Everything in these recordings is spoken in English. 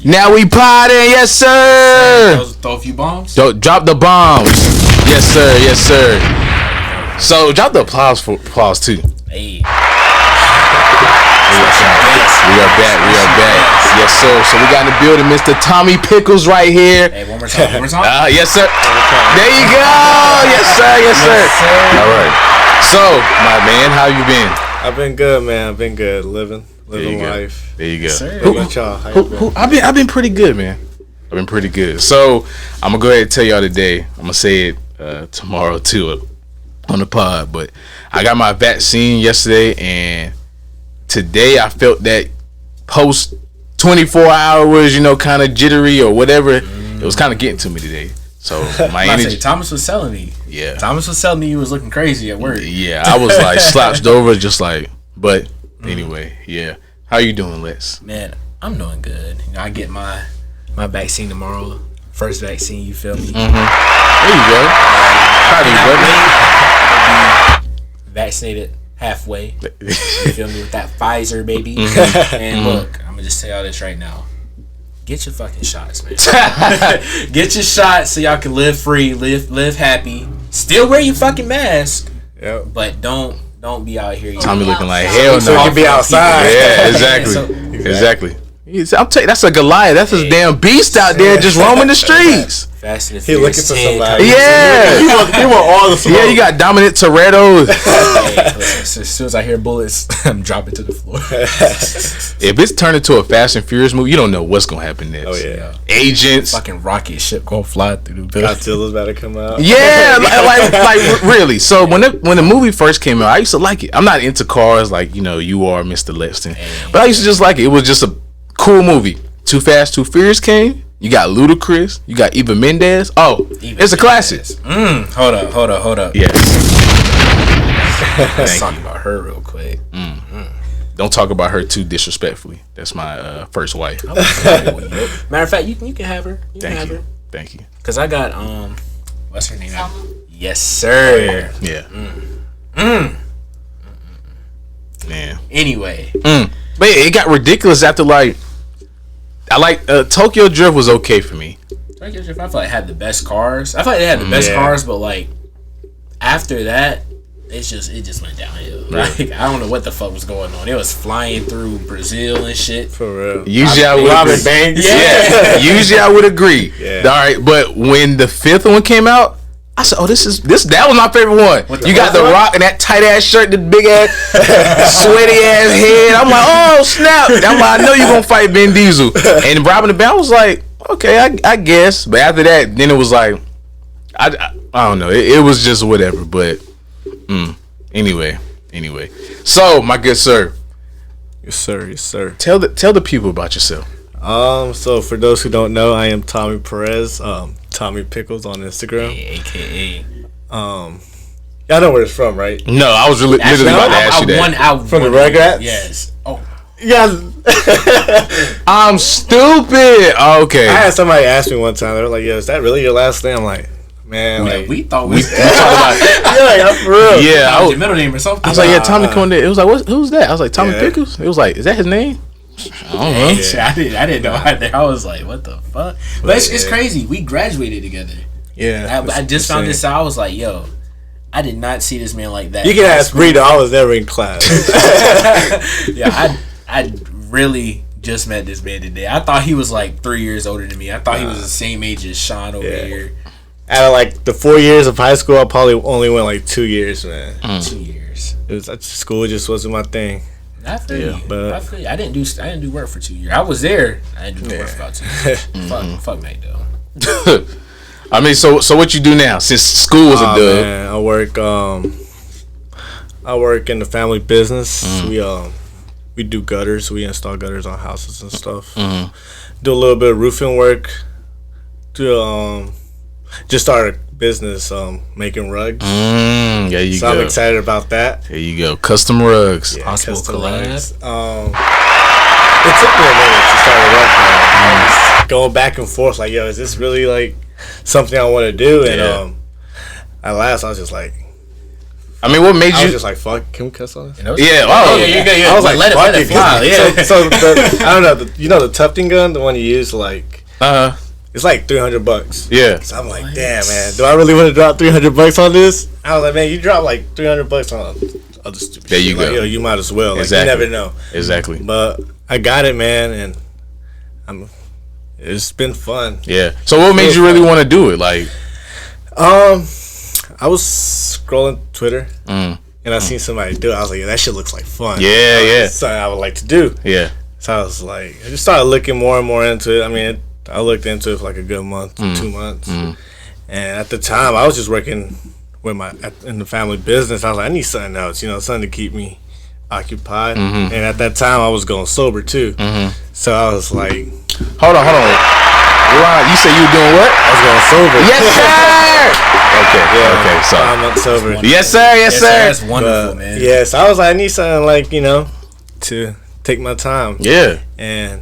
Now we poddin', yes sir. Throw a few bombs. Drop the bombs, yes sir, yes sir. So drop the applause too. Hey. We are back. Yes sir. So we got in the building, Mr. Tommy Pickles right here. Hey, one more time. Yes sir. There you go. Yes sir. All right. So my man, how you been? I've been good, man. I've been good, living life. There you go. Sir. How about y'all? How you been? I've been pretty good, man. I've been pretty good. So I'm gonna go ahead and tell y'all today. I'm gonna say it tomorrow too on the pod. But I got my vaccine yesterday, and today I felt that post 24 hours, kind of jittery or whatever. It was kind of getting to me today. So my energy. Thomas was telling me. Yeah. Thomas was telling me you was looking crazy at work. Yeah, I was like slouched over, just like. But anyway, yeah. How you doing, Lex? Man, I'm doing good. I get my vaccine tomorrow. First vaccine, you feel me? Mm-hmm. There you go. Proud of you, brother. Vaccinated halfway. You feel me with that Pfizer, baby? And look, I'm gonna just tell y'all this right now. Get your fucking shots, man. Get your shots so y'all can live free, live happy. Still wear your fucking mask. Yep. But don't be out here. Tommy looking like hell no. So you can be outside. Yeah, exactly. I'm telling you, that's a Goliath. That's a damn beast out there just roaming the streets. Fast and He looking for somebody. Yeah. He want all the smoke. Yeah, you got Dominic Toretto. As soon as I hear bullets, I'm dropping to the floor. If it's turned into a Fast and Furious movie, you don't know what's gonna happen next. Oh yeah. Agents. Fucking rocket ship gonna fly through the building. Godzilla's about to come out. Yeah, like really. So when the movie first came out, I used to like it. I'm not into cars like you are, Mr. Lexton, but I used to just like it. It was just a cool movie. Too Fast, Too Furious came. You got Ludacris. You got Eva Mendes. Oh, it's a classic. Hold up. Yes. Let's talk about her real quick. Don't talk about her too disrespectfully. That's my first wife. Matter of fact, you can have her. Thank you. Cause I got what's her name? Yes, sir. Yeah. Man. Anyway. But it got ridiculous after I like Tokyo Drift was okay for me. Tokyo Drift, I feel like had the best cars. I feel like they had the best cars, but after that, it just went downhill. Like I don't know what the fuck was going on. It was flying through Brazil and shit. For real. Usually I would agree. Yeah. Usually I would agree. Yeah. All right, but when the fifth one came out, I said, "Oh, this that was my favorite one." You got The Rock and that tight ass shirt, the big ass, sweaty ass head. I'm like, "Oh snap!" I'm like, "I know you're gonna fight Vin Diesel." And robbing the bank, I was like, "Okay, I guess." But after that, then it was like, I don't know. It was just whatever. But anyway. So my good sir, Yes sir. tell the people about yourself. So for those who don't know, I am Tommy Perez. Tommy Pickles on Instagram. AKA. Y'all know where it's from, right? No, I was literally about to ask you that. From the Rugrats? Yes. Oh. Yeah. I'm stupid. Okay. I had somebody ask me one time. They were like, "Yo, is that really your last name?" I'm like, "Man, we thought we talked about it. yeah, for real." Yeah, your middle name or something. I was like, "Yeah, Tommy Conde." It was like, "Who's that?" I was like, "Tommy Pickles." It was like, "Is that his name?" I don't know. I didn't know either. I was like, "What the fuck?" But it's crazy. We graduated together. Yeah, I just found this out. I was like, "Yo, I did not see this man like that." You can ask Rita. I was never in class. Yeah, I really just met this man today. I thought he was like 3 years older than me. I thought he was the same age as Sean over here. Out of the 4 years of high school, I probably only went 2 years, man. 2 years. It was school just wasn't my thing. I feel you. I didn't do work for 2 years. I was there. I didn't do work for about 2 years. Fuck Nate though. I mean, so what you do now since school was a dub? Man, I work in the family business. We do gutters. We install gutters on houses and stuff. Do a little bit of roofing work. Just started a business making rugs. There you go. So I'm excited about that. There you go. Kustom Rugz. Yeah, Possible collab. It took me a minute to start a rug. I was going back and forth yo, is this really something I want to do? And at last I was just like, I mean, what made you? I was just like, fuck, can we cuss on this? Yeah. Oh, yeah. I was like, let it fly. Yeah. So I don't know. You know the tufting gun, the one you use, like. It's like $300. Yeah. So I'm like, damn, man, do I really want to drop $300 on this? I was like, man, you drop like $300 on other stupid there you shit. go. Like, you know, you might as well. Like, Exactly. you never know. Exactly. But I got it, man, and it's been fun. Yeah. So what made you really want to do it? Like, I was scrolling Twitter and I seen somebody do it. I was like, that shit looks like fun. Yeah. Something I would like to do. Yeah. So I was like, I just started looking more and more into it. I mean, I looked into it for like a good month, 2 months. And at the time, I was just working with in the family business. I was like, I need something else, something to keep me occupied. And at that time, I was going sober too. So I was like, hold on. Ron, you said you were doing what? I was going sober. Yes, sir. Okay. So 5 months sober. Yes, sir. That's wonderful, man. Yeah, so I was like, I need something like, to take my time. Yeah. And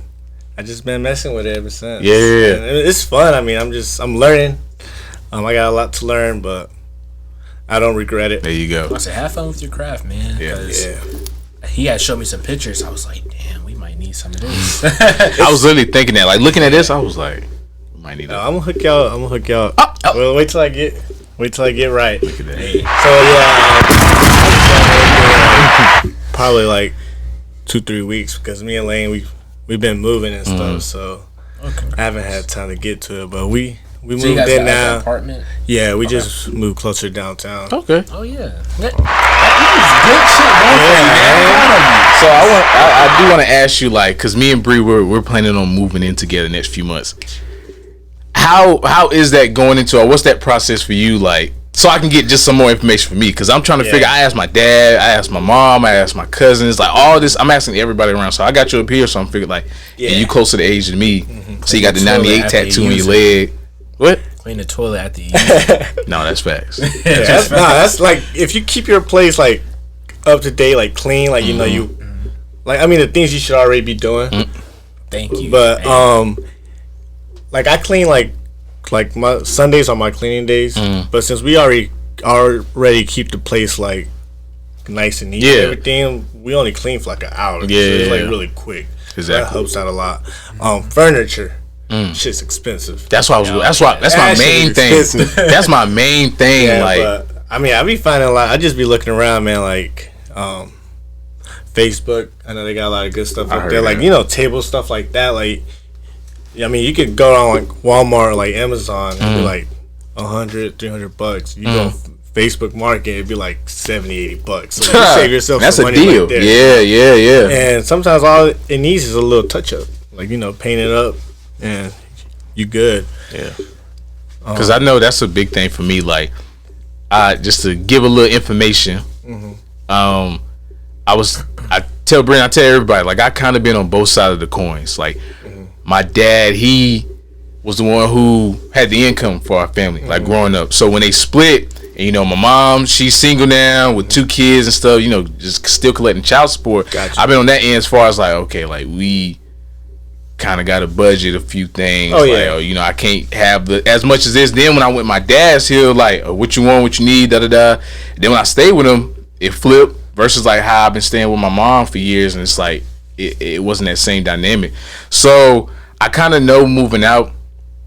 I just been messing with it ever since. Yeah. And it's fun. I mean, I'm learning. I got a lot to learn, but I don't regret it. There you go. I said, have fun with your craft, man. Yeah. He had showed me some pictures. I was like, damn, we might need some of this. I was literally thinking that. Like, looking at this, I was like, we might need that. I'm gonna hook y'all. Oh. Well, wait till I get right. Look at that. So yeah, probably like 2-3 weeks because me and Lane we've been moving and stuff. So I haven't had time to get to it, but we moved you guys in got now. An apartment? Yeah, we just moved closer downtown. Okay. Oh yeah. That is good shit. So I do want to ask you, like, because me and Bree we're planning on moving in together next few months. How is that going into it? What's that process for you, like, so I can get just some more information for me? Because I'm trying to figure. I asked my dad, I asked my mom, I asked my cousins, like all this. I'm asking everybody around. So I got you up here, so I'm figuring like, and you close to the age of me, so you got the 98 tattoo on your leg. What? Clean the toilet after you use it. No, that's facts. That's like if you keep your place like up to date, like clean, like you like I mean the things you should already be doing. Thank you. But like I clean like my Sundays are my cleaning days. But since we already keep the place like nice and neat and everything, we only clean for like an hour. So it's like really quick. Exactly. That helps out a lot. Furniture. Shit's expensive. That's my main thing. That's my main thing. Yeah, like, but, I mean, I be finding a lot. I just be looking around, man. Like, Facebook. I know they got a lot of good stuff up there. Like, table stuff like that. Like, I mean, you could go on like Walmart or like Amazon and be like $100-$300. You go Facebook Market, it'd be like $70-$80. So you save yourself that's some a money deal. Right there. Yeah. And sometimes all it needs is a little touch up. Like, paint it up. And you good. Yeah. Because I know that's a big thing for me. Like, just to give a little information. I tell everybody, like, I kind of been on both sides of the coins. Like, my dad, he was the one who had the income for our family, like growing up. So when they split, and my mom, she's single now with 2 kids and stuff. Just still collecting child support. Gotcha. I've been on that end as far as like, okay, like we kind of got to budget a few things. I can't have as much as this. Then when I went with my dad's, he'll like, what you want, what you need, Then when I stayed with him, it flipped versus like how I've been staying with my mom for years, and it's like it wasn't that same dynamic. So I kind of know moving out,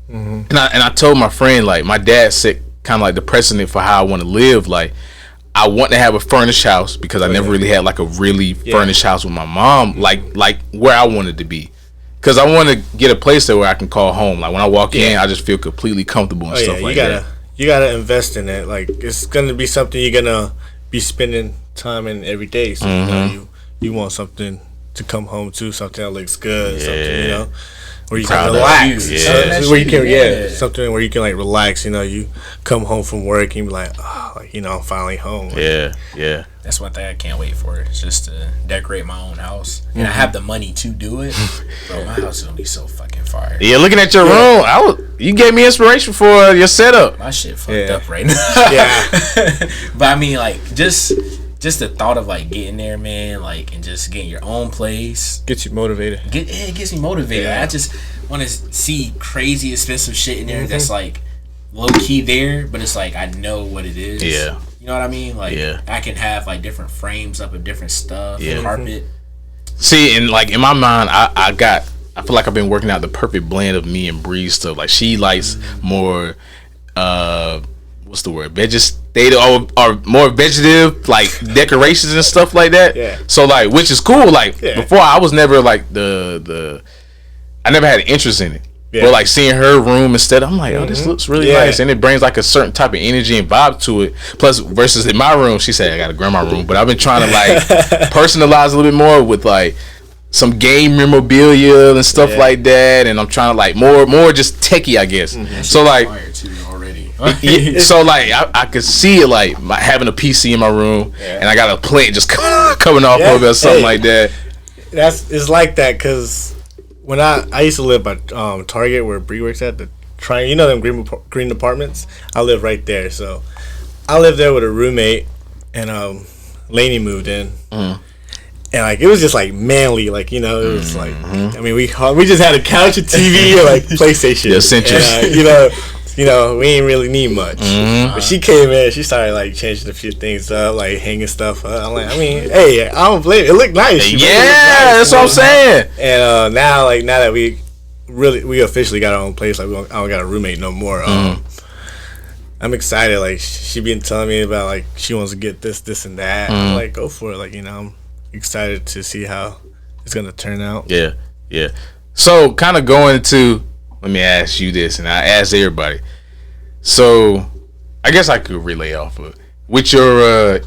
and I told my friend, like, my dad set kind of like the precedent for how I want to live. Like, I want to have a furnished house because I never really had like a really furnished house with my mom, like where I wanted to be. Because I want to get a place there where I can call home. Like, when I walk in, I just feel completely comfortable and stuff like that. You gotta invest in it. Like, it's gonna be something you're gonna be spending time in every day. So you want something to come home to, something that looks good, something where you can relax. Something where you can like relax. You come home from work and you be like, I'm finally home. Yeah. That's one thing I can't wait for. It's just to decorate my own house, and I have the money to do it. Bro, my house is gonna be so fucking fire. Yeah, looking at your room, you gave me inspiration for your setup. My shit fucked up right now. But I mean, like, just the thought of like getting there, man, like, and just getting your own place gets you motivated. It gets me motivated. I just want to see crazy expensive shit in there that's like low key there, but it's like I know what it is. Yeah. You know what I mean? Like, Yeah. I can have like different frames up of different stuff, Yeah. carpet. See, and like in my mind, I feel like I've been working out the perfect blend of me and Bree's stuff. Like she likes more, what's the word? Vegetative or more vegetative, like decorations and stuff like that. Yeah. So like, which is cool. Like before, I was never like I never had an interest in it. Yeah. But like seeing her room instead, I'm like, oh, this looks really nice, and it brings like a certain type of energy and vibe to it. Plus, versus in my room, she said I got a grandma room, but I've been trying to like personalize a little bit more with like some game memorabilia and stuff like that, and I'm trying to like more just techie, I guess. So like, so like I could see it like having a PC in my room, and I got a plant just coming off of it or something like that. It's like that because. When I used to live by Target where Bree works at, you know them green apartments? I live right there. So I lived there with a roommate, and Lainey moved in. And like it was just like manly, like, you know, it was like, I mean, we just had a couch, a TV, and like PlayStation. You know, we ain't really need much. But she came in, she started like changing a few things up, like hanging stuff up. I'm like, I mean, hey, I don't blame it. It looked nice. That's what I'm saying. And now that we officially got our own place, like I don't got a roommate no more. I'm excited. Like she been telling me about like she wants to get this and that. I'm like, go for it. Like, you know, I'm excited to see how it's gonna turn out. Yeah. So kind of going to. Let me ask you this, and I asked everybody. So, I guess I could relay off of with your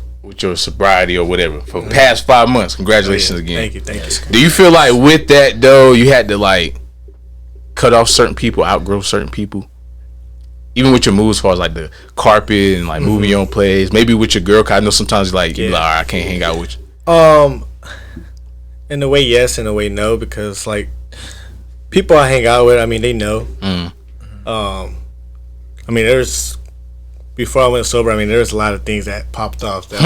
sobriety or whatever for the past 5 months. Congratulations again. Thank you. Do you feel like with that though, you had to like cut off certain people, outgrow certain people, even with your moves, as far as like the carpet and like moving your own place, maybe with your girl? Cause I know sometimes like you're like, all right, I can't hang out with you. In a way, yes. In a way, no, because like. People I hang out with, I mean, they know. I mean, before I went sober, I mean, there's a lot of things that popped off that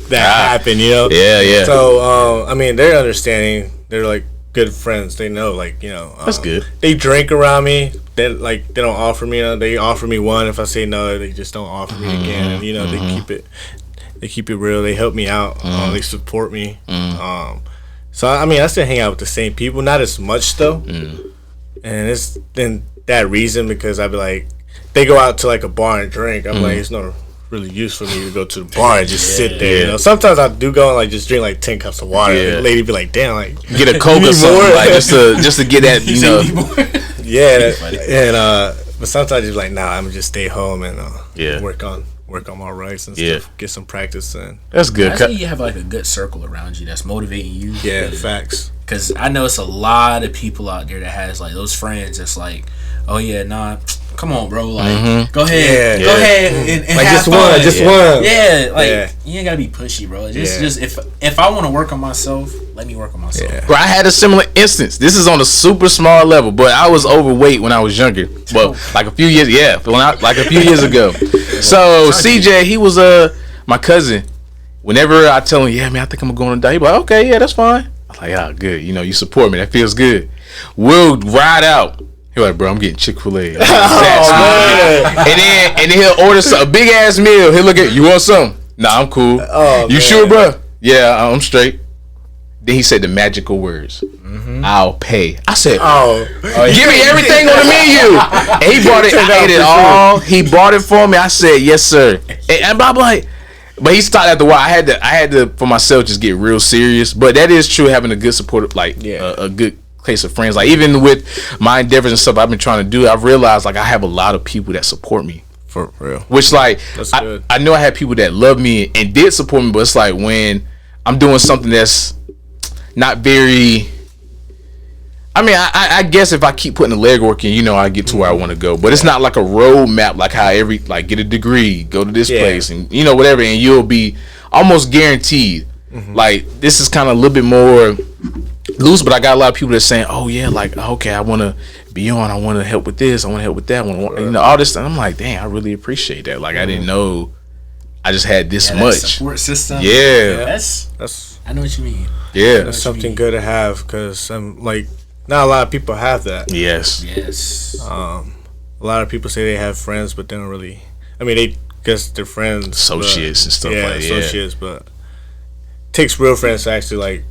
happened, you know? Yeah. So, I mean, they're understanding. They're like good friends. They know, like, you know. That's good. They drink around me. They don't offer me. They offer me one. If I say no, they just don't offer me again. And, you know, they keep it real. They help me out. They support me. So, I mean, I still hang out with the same people. Not as much, though. And it's then that reason because I'd be like, they go out to like a bar and drink. I'm like, it's not really use for me to go to the bar and just sit there. You know, sometimes I do go and like just drink like 10 cups of water. And the lady be like, damn, like get a Coke or something, like just to get that, you know. But sometimes you're like, nah, I'm gonna just stay home and work on my rights and stuff. Get some practice in. That's good. I think you have like a good circle around you that's motivating you. Yeah, facts. Because I know it's a lot of people out there that has like those friends that's like, oh yeah, nah, come on, bro, like go ahead and like have just one. Yeah, like you ain't gotta be pushy, bro. Just if I want to work on myself, let me work on myself. Bro, I had a similar instance. This is on a super small level, but I was overweight when I was younger. Well, like a few years, like a few years ago. So CJ, he was my cousin. Whenever I tell him, yeah, man, I think I'm gonna go on a diet, he be like, okay, yeah, that's fine. I'm like, ah, good. You know, you support me. That feels good. We'll ride out. He like, bro, I'm getting Chick-fil-A. And then he'll order a big ass meal. He'll look at you want something? Nah, I'm cool. You sure, bro? Yeah, I'm straight. Then he said the magical words. I'll pay. I said, give me everything on the menu. And he brought it. I ate it all. He bought it for me. I said, yes, sir. And I'm like, but he stopped after a while. I had to for myself just get real serious. But that is true, having a good support, like a good place of friends. Like even with my endeavors and stuff I've been trying to do, I've realized like I have a lot of people that support me. For real. Which like that's good. I know I had people that love me and did support me, but it's like when I'm doing something that's not very. I mean, I guess if I keep putting the legwork in, you know, I get to where I want to go. But it's not like a roadmap, like how get a degree, go to this place, and you know whatever, and you'll be almost guaranteed. Like this is kind of a little bit more loose, but I got a lot of people that's saying, "Oh yeah, like okay, I want to be on. I want to help with this. I want to help with that. You know, all this stuff." I'm like, "Dang, I really appreciate that." Like I didn't know I just had this much support system. Yeah, that's. I know what you mean. Yeah, that's something good to have because I'm like. Not a lot of people have that. Yes. A lot of people say they have friends, but they don't really. I mean, they because they're friends, associates and stuff like that. Associates, but it takes real friends to actually like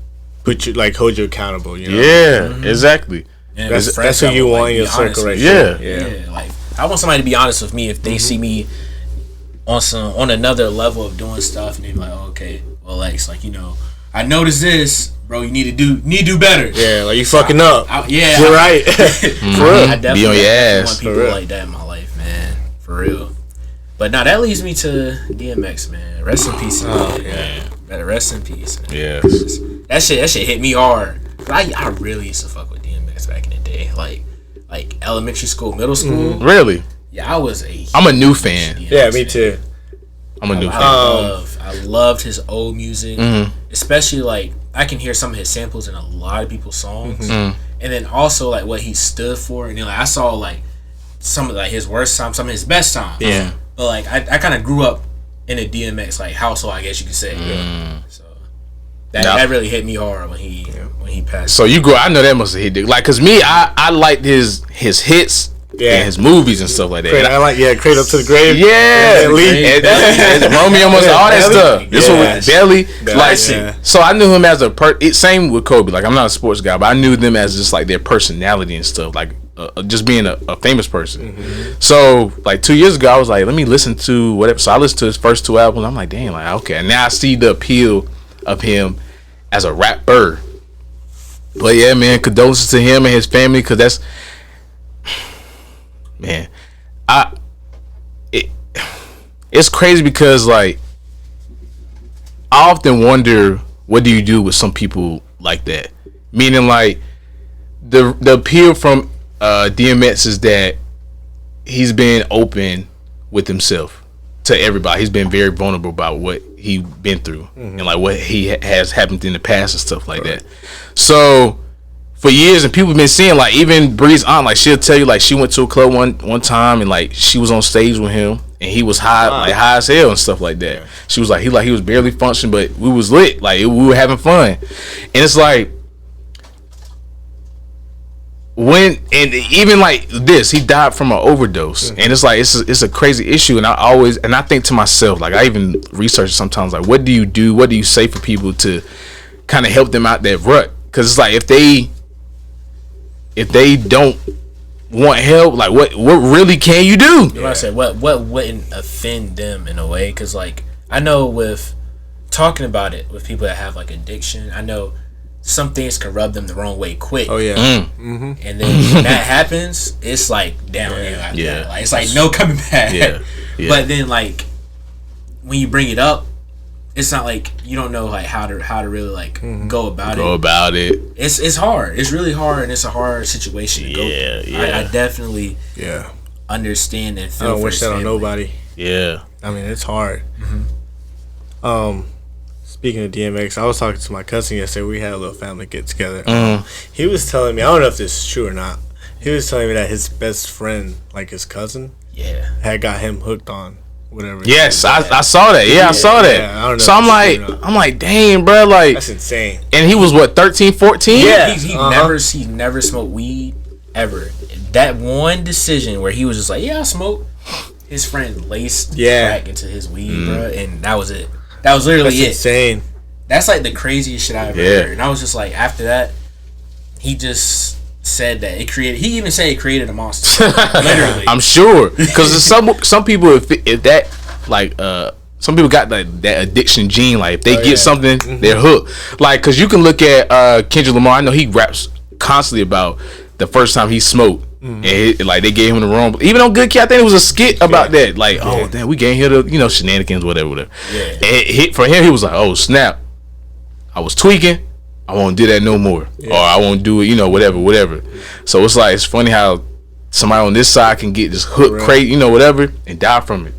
put you, like hold you accountable. You know? Yeah, exactly. And That's who you want in your circle, right? Yeah. Like I want somebody to be honest with me if they see me on another level of doing stuff, and they're like, oh, okay, well, Lex, like, you know, I noticed this, bro. You need to do better. Yeah, like you fucking up. You're right. For real. I definitely, be on your ass. want people like that in my life, man. For real. But now that leads me to DMX, man. Rest in peace, man. Better rest in peace, man. Yes. That shit hit me hard. I really used to fuck with DMX back in the day, like elementary school, middle school. Really? Yeah, I'm a new fan. DMX, Yeah, me too. I'm a new fan. I loved his old music, especially like I can hear some of his samples in a lot of people's songs, and then also like what he stood for. And then like I saw like some of like his worst times, some of his best times. Yeah. But like I kind of grew up in a DMX like household, I guess you could say. So that really hit me hard when he passed. So you grew. I know that must have hit you. Like, cause me, I liked his hits. And his movies and stuff like that. I like Cradle Up to the Grave. Yeah, and Romeo Must all that stuff. This one with Belly. Like, so I knew him as same with Kobe. Like, I'm not a sports guy, but I knew them as just like their personality and stuff. Like, just being a famous person. So like 2 years ago, I was like, let me listen to whatever. So I listened to his first 2 albums. I'm like, damn, like okay. And now I see the appeal of him as a rapper. But yeah, man, condolences to him and his family, because that's. Man, it's crazy because like I often wonder, what do you do with some people like that? Meaning like the appeal from DMX is that he's been open with himself to everybody. He's been very vulnerable about what he been through and like what he has happened in the past and stuff like that. So for years, and people have been seeing, like, even Bree's aunt, like, she'll tell you, like, she went to a club one time, and like she was on stage with him, and he was high as hell and stuff like that. She was like, he was barely functioning, but we was lit, like we were having fun. And it's like, even like this, he died from an overdose, and it's like it's a crazy issue. And I think to myself, like, I even research sometimes, like, what do you say for people to kind of help them out that rut? Because it's like, if they don't want help, like what really can you do? I said, what wouldn't offend them in a way? Because like I know with talking about it with people that have like addiction, I know some things can rub them the wrong way quick. Oh yeah. And then when that happens, it's like downhill after that. Like it's like no coming back. But then like when you bring it up, it's not like you don't know like how to really like go about it. It's hard. It's really hard, and it's a hard situation to go through. I definitely understand and feel. I don't wish that on nobody. Yeah. I mean, it's hard. Speaking of DMX, I was talking to my cousin yesterday. We had a little family get together. He was telling me, I don't know if this is true or not. He was telling me that his best friend, like his cousin, had got him hooked on whatever. Yes, I saw that. I saw that. Yeah, I don't know, so I'm like, dang, bro, like that's insane. And he was what, 13, 14? Yeah, he never smoked weed ever. That one decision where he was just like, yeah, I smoke. His friend laced crack into his weed, bro, and that was it. That was literally That's insane. That's like the craziest shit I ever heard. And I was just like, after that, he just said that it created. He even said it created a monster. Literally, I'm sure, because some people, if that like some people got that addiction gene. Like if they get something, they're hooked. Like, because you can look at Kendrick Lamar. I know he raps constantly about the first time he smoked. And like they gave him the wrong. Even on Good Kid, I think it was a skit about that. Like, oh damn, we gave him the shenanigans, whatever. And it hit for him. He was like, oh snap, I was tweaking. I won't do that no more, or I won't do it. Whatever. So it's like, it's funny how somebody on this side can get this hook crate, whatever, and die from it.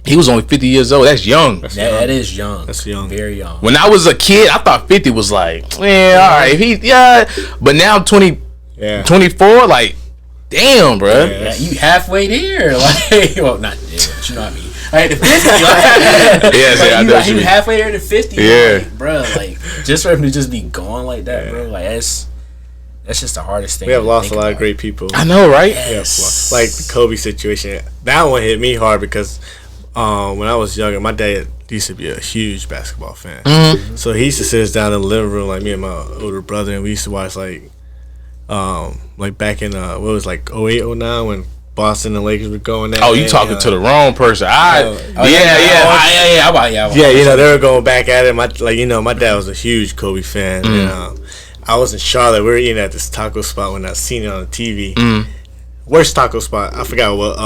He was only 50 years old. That's young. That is young. That's young. Very young. When I was a kid, I thought 50 was like, man, all right. But now I'm 24, like, damn, bro. Yeah, you halfway there. Like, well, not there, but you know what I mean. Like, the 50, like, you halfway there to 50. Yeah. Like, bro, like, just for him to just be gone like that, bro, like, that's just the hardest thing. We have lost a lot of great people. I know, right? Yes. Like the Kobe situation. That one hit me hard because when I was younger, my dad used to be a huge basketball fan. So he used to sit us down in the living room, like me and my older brother, and we used to watch like back in what was like 08, 09 when Boston and Lakers were going at. Oh, you talking to the wrong person. Yeah. You know, they were going back at it. My dad was a huge Kobe fan. And I was in Charlotte. We were eating at this taco spot when I seen it on the TV. Worst taco spot. I forgot what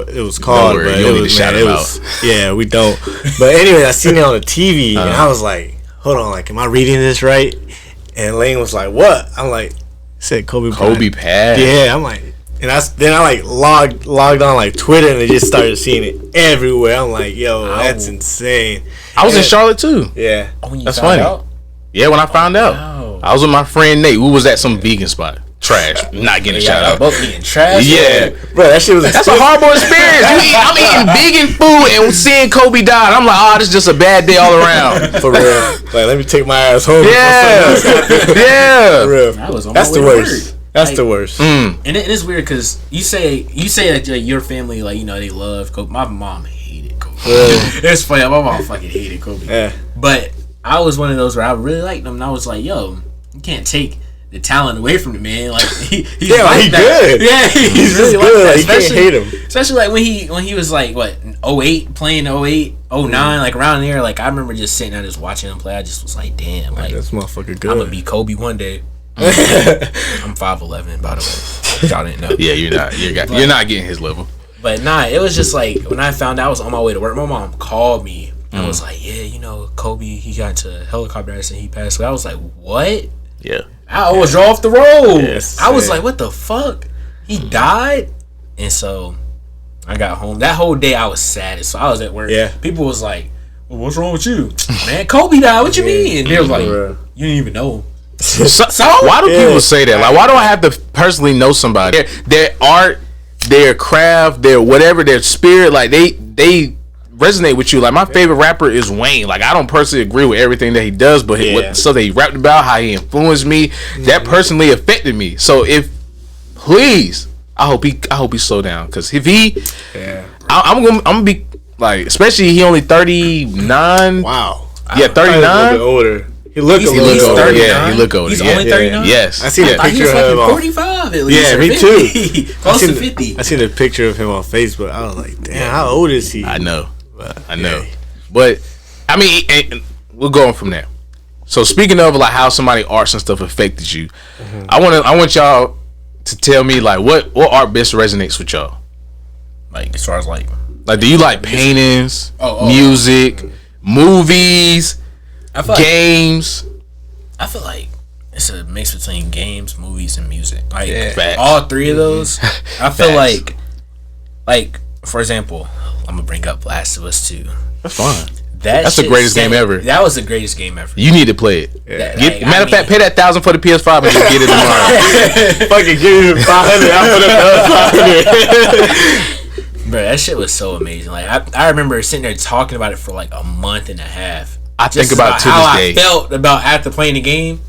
it was called. But it was yeah, we don't. But anyway, I seen it on the TV and I was like, hold on, like, am I reading this right? And Lane was like, what? I'm like, it said Kobe passed. Yeah, I'm like, and I like logged on like Twitter and I just started seeing it everywhere. I'm like, yo, that's insane. I was in Charlotte too. Yeah. That's funny. Out? Yeah, when I found out. I was with my friend Nate. We was at some vegan spot. Trash. Not getting a shout out. Both eating trash. Yeah. Bro, that shit was That's a horrible experience. I'm eating vegan food and seeing Kobe die. And I'm like, oh, this is just a bad day all around. For real. Like, let me take my ass home. Yeah. For real. That's the worst. That's the worst. And it is weird because you say that your family, like, you know, they love Kobe. My mom hated Kobe. It's funny. My mom fucking hated Kobe. Yeah. But I was one of those where I really liked him, and I was like, yo, you can't take the talent away from the man. Like, he's like good. Yeah, he's really good. Like that. You can't hate him. Especially like when he was like, what, 08, playing 08, 09, like around there. Like, I remember just sitting there just watching him play. I just was like, damn, like, this motherfucker good. I'm gonna be Kobe one day. I'm 5'11", by the way. Y'all didn't know. Yeah, you're not getting his level. But nah, it was just like when I found out I was on my way to work, my mom called me and was like, yeah, you know, Kobe, he got into a helicopter accident, he passed away. I was like, what? Yeah. I almost drove off the road. Yes, I was like, what the fuck? He died? And so I got home. That whole day I was sad. So I was at work. Yeah. People was like, well, what's wrong with you? Man, Kobe died. What you mean? And they was like, you didn't even know. So why do people say that? Like, why do I have to personally know somebody? Their art, their craft, their whatever, their spirit, like they resonate with you. Like, my favorite rapper is Wayne. Like, I don't personally agree with everything that he does, but what stuff that he rapped about, how he influenced me, that personally affected me. So please, I hope he slow down, because if he, I'm gonna be like, especially he only 39. Wow. Yeah, 39. A little bit older. He look older. Yeah, he look older. He's only 39? Yes. I seen a picture of him 45 at least. Yeah, me too. Close to 50. I seen a picture of him on Facebook. I was like, damn, how old is he? I know. But I mean, we're going from there. So speaking of like how somebody arts and stuff affected you, I want y'all to tell me like what art best resonates with y'all. Like, as far as like do you like paintings, music, movies, games? I feel like it's a mix between games, movies, and music. Like, Facts. all three of those. I feel like for example, I'm gonna bring up Last of Us 2. That's fine. That's the greatest game ever. That was the greatest game ever. You need to play it. Yeah. Matter of fact, pay that $1,000 for the PS5 and just get it tomorrow. Fucking give me $500. I put $500. Bro, that shit was so amazing. Like, I remember sitting there talking about it for like a month and a half. I think about it to how this day. I felt about after playing the game.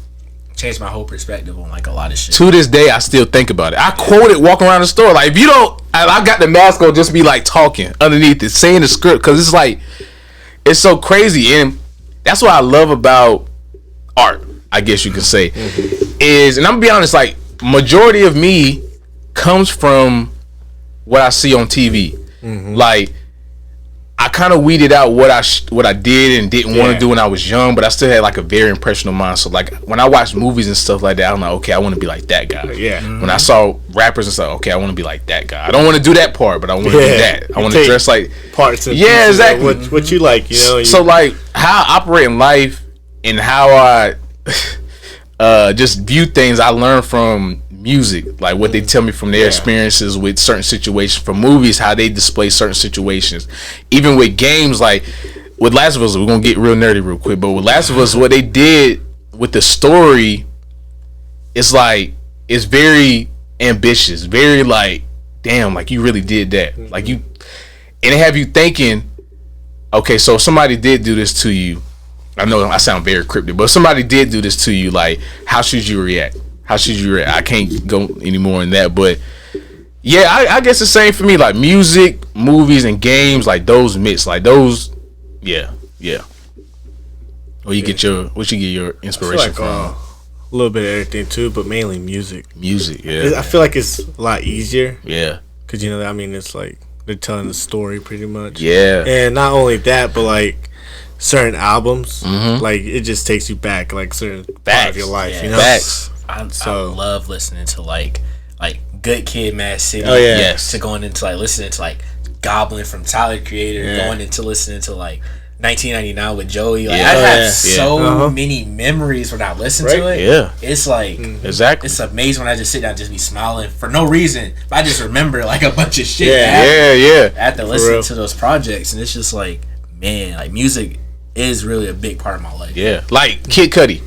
Changed my whole perspective on like a lot of shit. To this day, I still think about it. I quote it walking around the store. Like, if you don't, I got the mask on, just be like talking underneath it, saying the script, because it's like, it's so crazy. And that's what I love about art, I guess you could say, is, and I'm gonna be honest, like, majority of me comes from what I see on TV. Like, I kind of weeded out what I did and didn't want to do when I was young, but I still had like a very impressionable mind. So like when I watch movies and stuff like that, I'm like, okay, I want to be like that guy. When I saw rappers and stuff, okay, I want to be like that guy. I don't want to do that part, but I want to do that. I want to dress like parts. And exactly. What you like, you know. So like how I operate in life and how I just view things, I learn from music, like what they tell me from their experiences with certain situations, from movies, how they display certain situations, even with games. Like with Last of Us, we're gonna get real nerdy real quick, but with Last of Us, what they did with the story, it's like, it's very ambitious, very like, damn, like you really did that, like you, and it have you thinking, okay, so if somebody did do this to you, I know I sound very cryptic, but if somebody did do this to you, like, how should you react? How should you react? I can't go any more in that, but Yeah, I guess the same for me. Like music, movies, and games, like those mix, like those. Yeah. Or you get your inspiration from? A little bit of everything too, but mainly music. Music, yeah. I feel like it's a lot easier. Yeah. Because it's like they're telling the story pretty much. Yeah. And not only that, but like certain albums, like it just takes you back, like certain part of your life. You know. Facts. I love listening to like Good Kid, Mad City. Oh yeah. Yes. To going into like listening to like Goblin from Tyler Creator, going into listening to like 1999 with Joey. Like I have so many memories when I listen to it. Yeah. It's like exactly. It's amazing when I just sit down and just be smiling for no reason. But I just remember like a bunch of shit. After listening to those projects, and it's just like, man, like music is really a big part of my life. Yeah. Like Kid Cudi.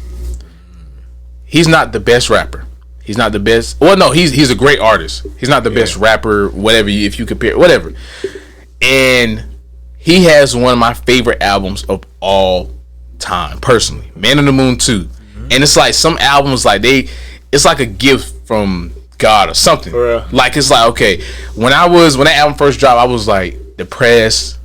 He's not the best rapper. He's not the best. Well, no, he's a great artist. He's not the best rapper, whatever. If you compare, whatever. And he has one of my favorite albums of all time, personally. Man on the Moon 2. And it's like some albums, like it's like a gift from God or something. Like it's like, okay, when that album first dropped, I was like depressed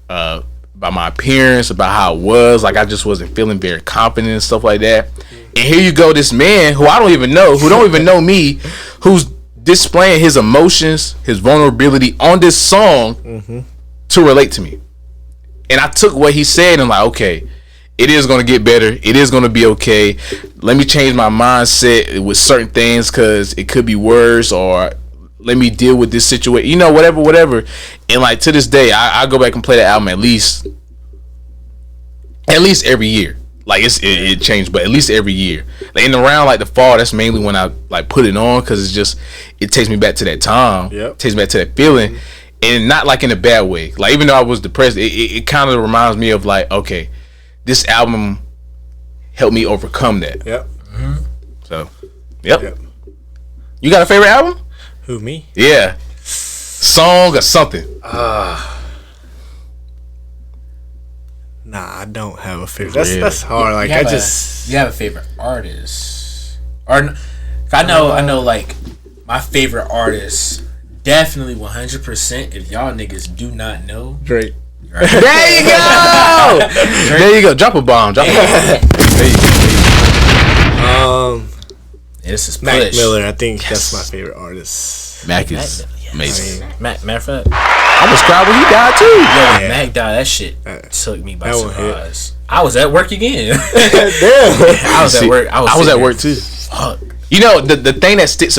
by my appearance, about how it was. Like I just wasn't feeling very confident and stuff like that. And here you go, this man who I don't even know, who don't even know me, who's displaying his emotions, his vulnerability on this song to relate to me. And I took what he said and I'm like, okay, it is going to get better. It is going to be okay. Let me change my mindset with certain things because it could be worse, or let me deal with this situation. You know, whatever. And like to this day, I go back and play that album at least every year. Like it changed, but at least every year. Like in around like the fall, that's mainly when I like put it on because it takes me back to that time. It takes me back to that feeling, and not like in a bad way. Like even though I was depressed, it kind of reminds me of like, okay, this album helped me overcome that. So, yep. You got a favorite album? Who, me? Yeah, song or something. Nah, I don't have a favorite. That's hard. Like you have a favorite artist, or I know. Like my favorite artist, definitely 100%. If y'all niggas do not know, Drake. Right. There you go. There you go. Drop a bomb. There you go. This is Mac Miller. I think that's my favorite artist. Mac is amazing. Matter of fact, I was crying when he died too. Yeah, Mac died. That shit took me by surprise. I was at work again. Damn. I was at work. I was at work too. Fuck. You know the thing that sticks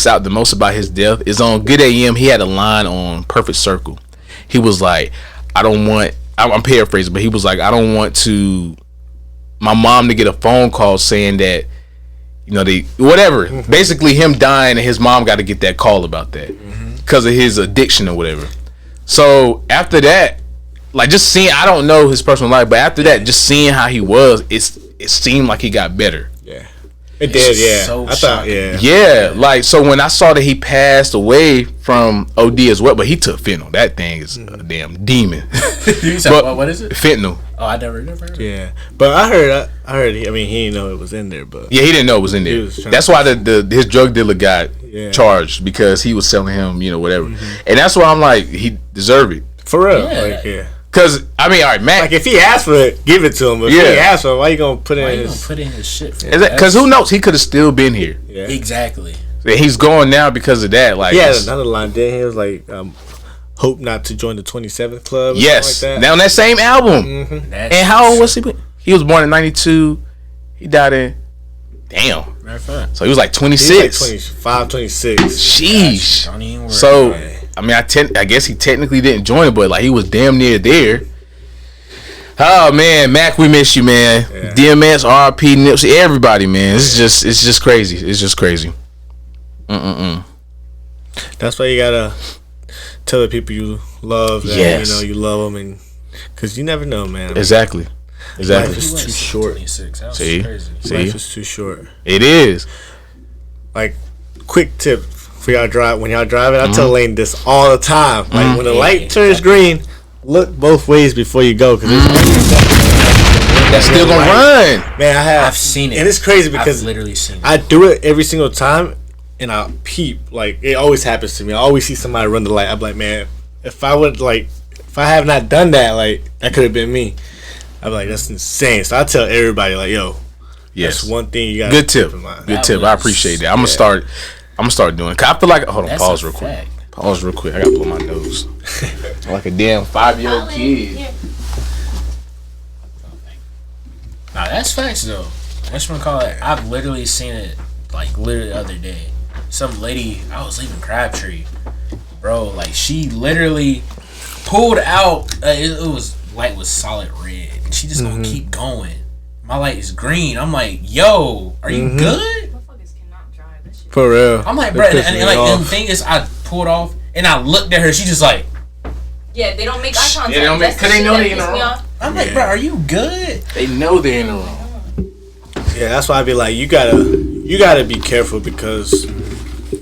out the most about his death is on Good AM. He had a line on Perfect Circle. He was like, I'm paraphrasing, but he was like, I don't want my mom to get a phone call saying that, you know, whatever. Basically him dying and his mom got to get that call about that because of his addiction or whatever. So after that, like just seeing, I don't know his personal life, but after that, just seeing how he was, it seemed like he got better. Yeah. It did, yeah. So I thought, like, so when I saw that he passed away from OD as well, but he took fentanyl. That thing is a damn demon. What is it? Fentanyl. Oh, I never heard. Yeah, but I heard. He didn't know it was in there, but yeah, he didn't know it was in there. That's why his drug dealer got charged because he was selling him, you know, whatever. And that's why I'm like, he deserved it for real. Because I mean, all right, Mac. Like if he asked for it, give it to him. But if he asked for it, why you gonna put in his shit? Because who knows? He could have still been here. Yeah. Exactly. He's going now because of that. Like he had another line. Then he was like, "Hope not to join the 27th club." Yes. Like that. Now on that same album. And how old was he? He was born in '92. He died in. Damn. So he was like 26. He was like 25, 26. Sheesh. Don't even worry. So. I mean, I guess he technically didn't join it, but like he was damn near there. Oh man, Mac, we miss you, man. Yeah. DMX, RP, Nipsey, everybody, man. It's just crazy. It's just crazy. That's why you gotta tell the people you love that you know you love them, and because you never know, man. I mean, exactly. Life is too short. See, life is too short. It is. Like, quick tip. For y'all when y'all driving, I tell Lane this all the time. Like when the light turns green, look both ways before you go, because that's still gonna run. Man, I've seen it, and it's crazy because I've literally seen it. I do it every single time, and I peep. Like, it always happens to me. I always see somebody run the light. I'm like, man, if I have not done that, like, that could have been me. I'm like, that's insane. So I tell everybody, like, yo, that's one thing you got. Good tip. Good tip. I appreciate that. I'm gonna start doing it. 'Cause I feel like, hold on, pause real quick. Pause real quick. I gotta blow my nose. I'm like a damn 5-year-old kid. Nah, that's facts though. I just want to call it. I've literally seen it, like, literally the other day. Some lady, I was leaving Crabtree, bro. Like, she literally pulled out. It was light was solid red, and she just gonna keep going. My light is green. I'm like, yo, are you good? Motherfuckers cannot drive this shit. For real. I'm like, bro, and like, the thing is, I pulled off and I looked at her. She just like, yeah, they don't make eye contact. Yeah, they don't make, cause they know they in the wrong. I'm like, bro, are you good? They know they're in the wrong. Yeah, that's why I be like, you gotta be careful, because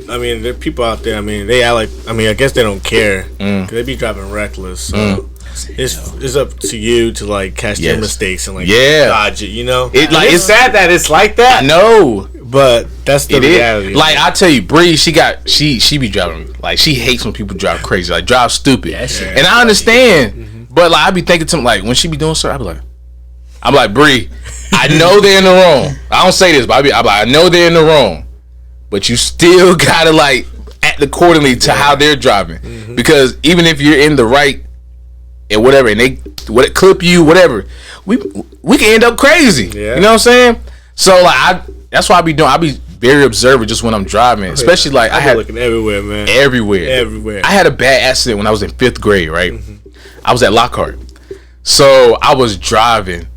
I mean, there are people out there. I mean, they act like, I mean, I guess they don't care, because they be driving reckless. So it's up to you to, like, catch their mistakes and, like, dodge it. You know, it's sad that it's like that. No, but that's the reality. Like, I tell you, Bree, she be driving, like, she hates when people drive crazy, like, drive stupid. And I understand, but, like, I be thinking to them, like, when she be doing stuff, I'm like, Bree, I know they're in the wrong. I don't say this, but I'm like, I know they're in the wrong, but you still gotta, like, act accordingly to how they're driving, because even if you're in the right and whatever, and they clip you, whatever, we can end up crazy. You know what I'm saying? So, like, that's why I be very observant just when I'm driving, especially like I had looking everywhere, man. Everywhere. I had a bad accident when I was in 5th grade. Right, I was at Lockhart, so I was driving.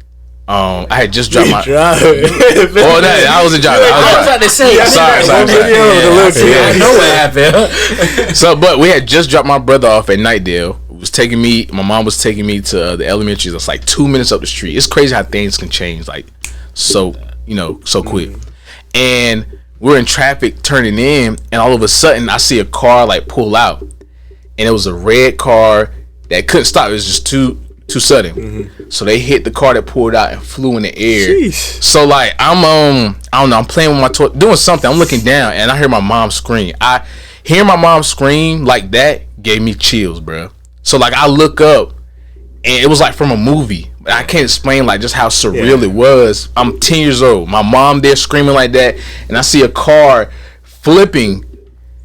I had just dropped my. Well, I wasn't driving. I was about to say. Sorry. I know what happened. So, but we had just dropped my brother off at Nightdale. My mom was taking me to the elementary. That's like 2 minutes up the street. It's crazy how things can change, like, so quick. And we're in traffic turning in, and all of a sudden I see a car, like, pull out, and it was a red car that couldn't stop. It was just too sudden. So they hit the car that pulled out and flew in the air. Jeez. So, like, I don't know, I'm playing with my toy, doing something. I'm looking down and I hear my mom scream. Hearing my mom scream like that gave me chills, bro. So, like, I look up and it was like from a movie. I can't explain, like, just how surreal it was. I'm 10 years old. My mom there screaming like that, and I see a car flipping.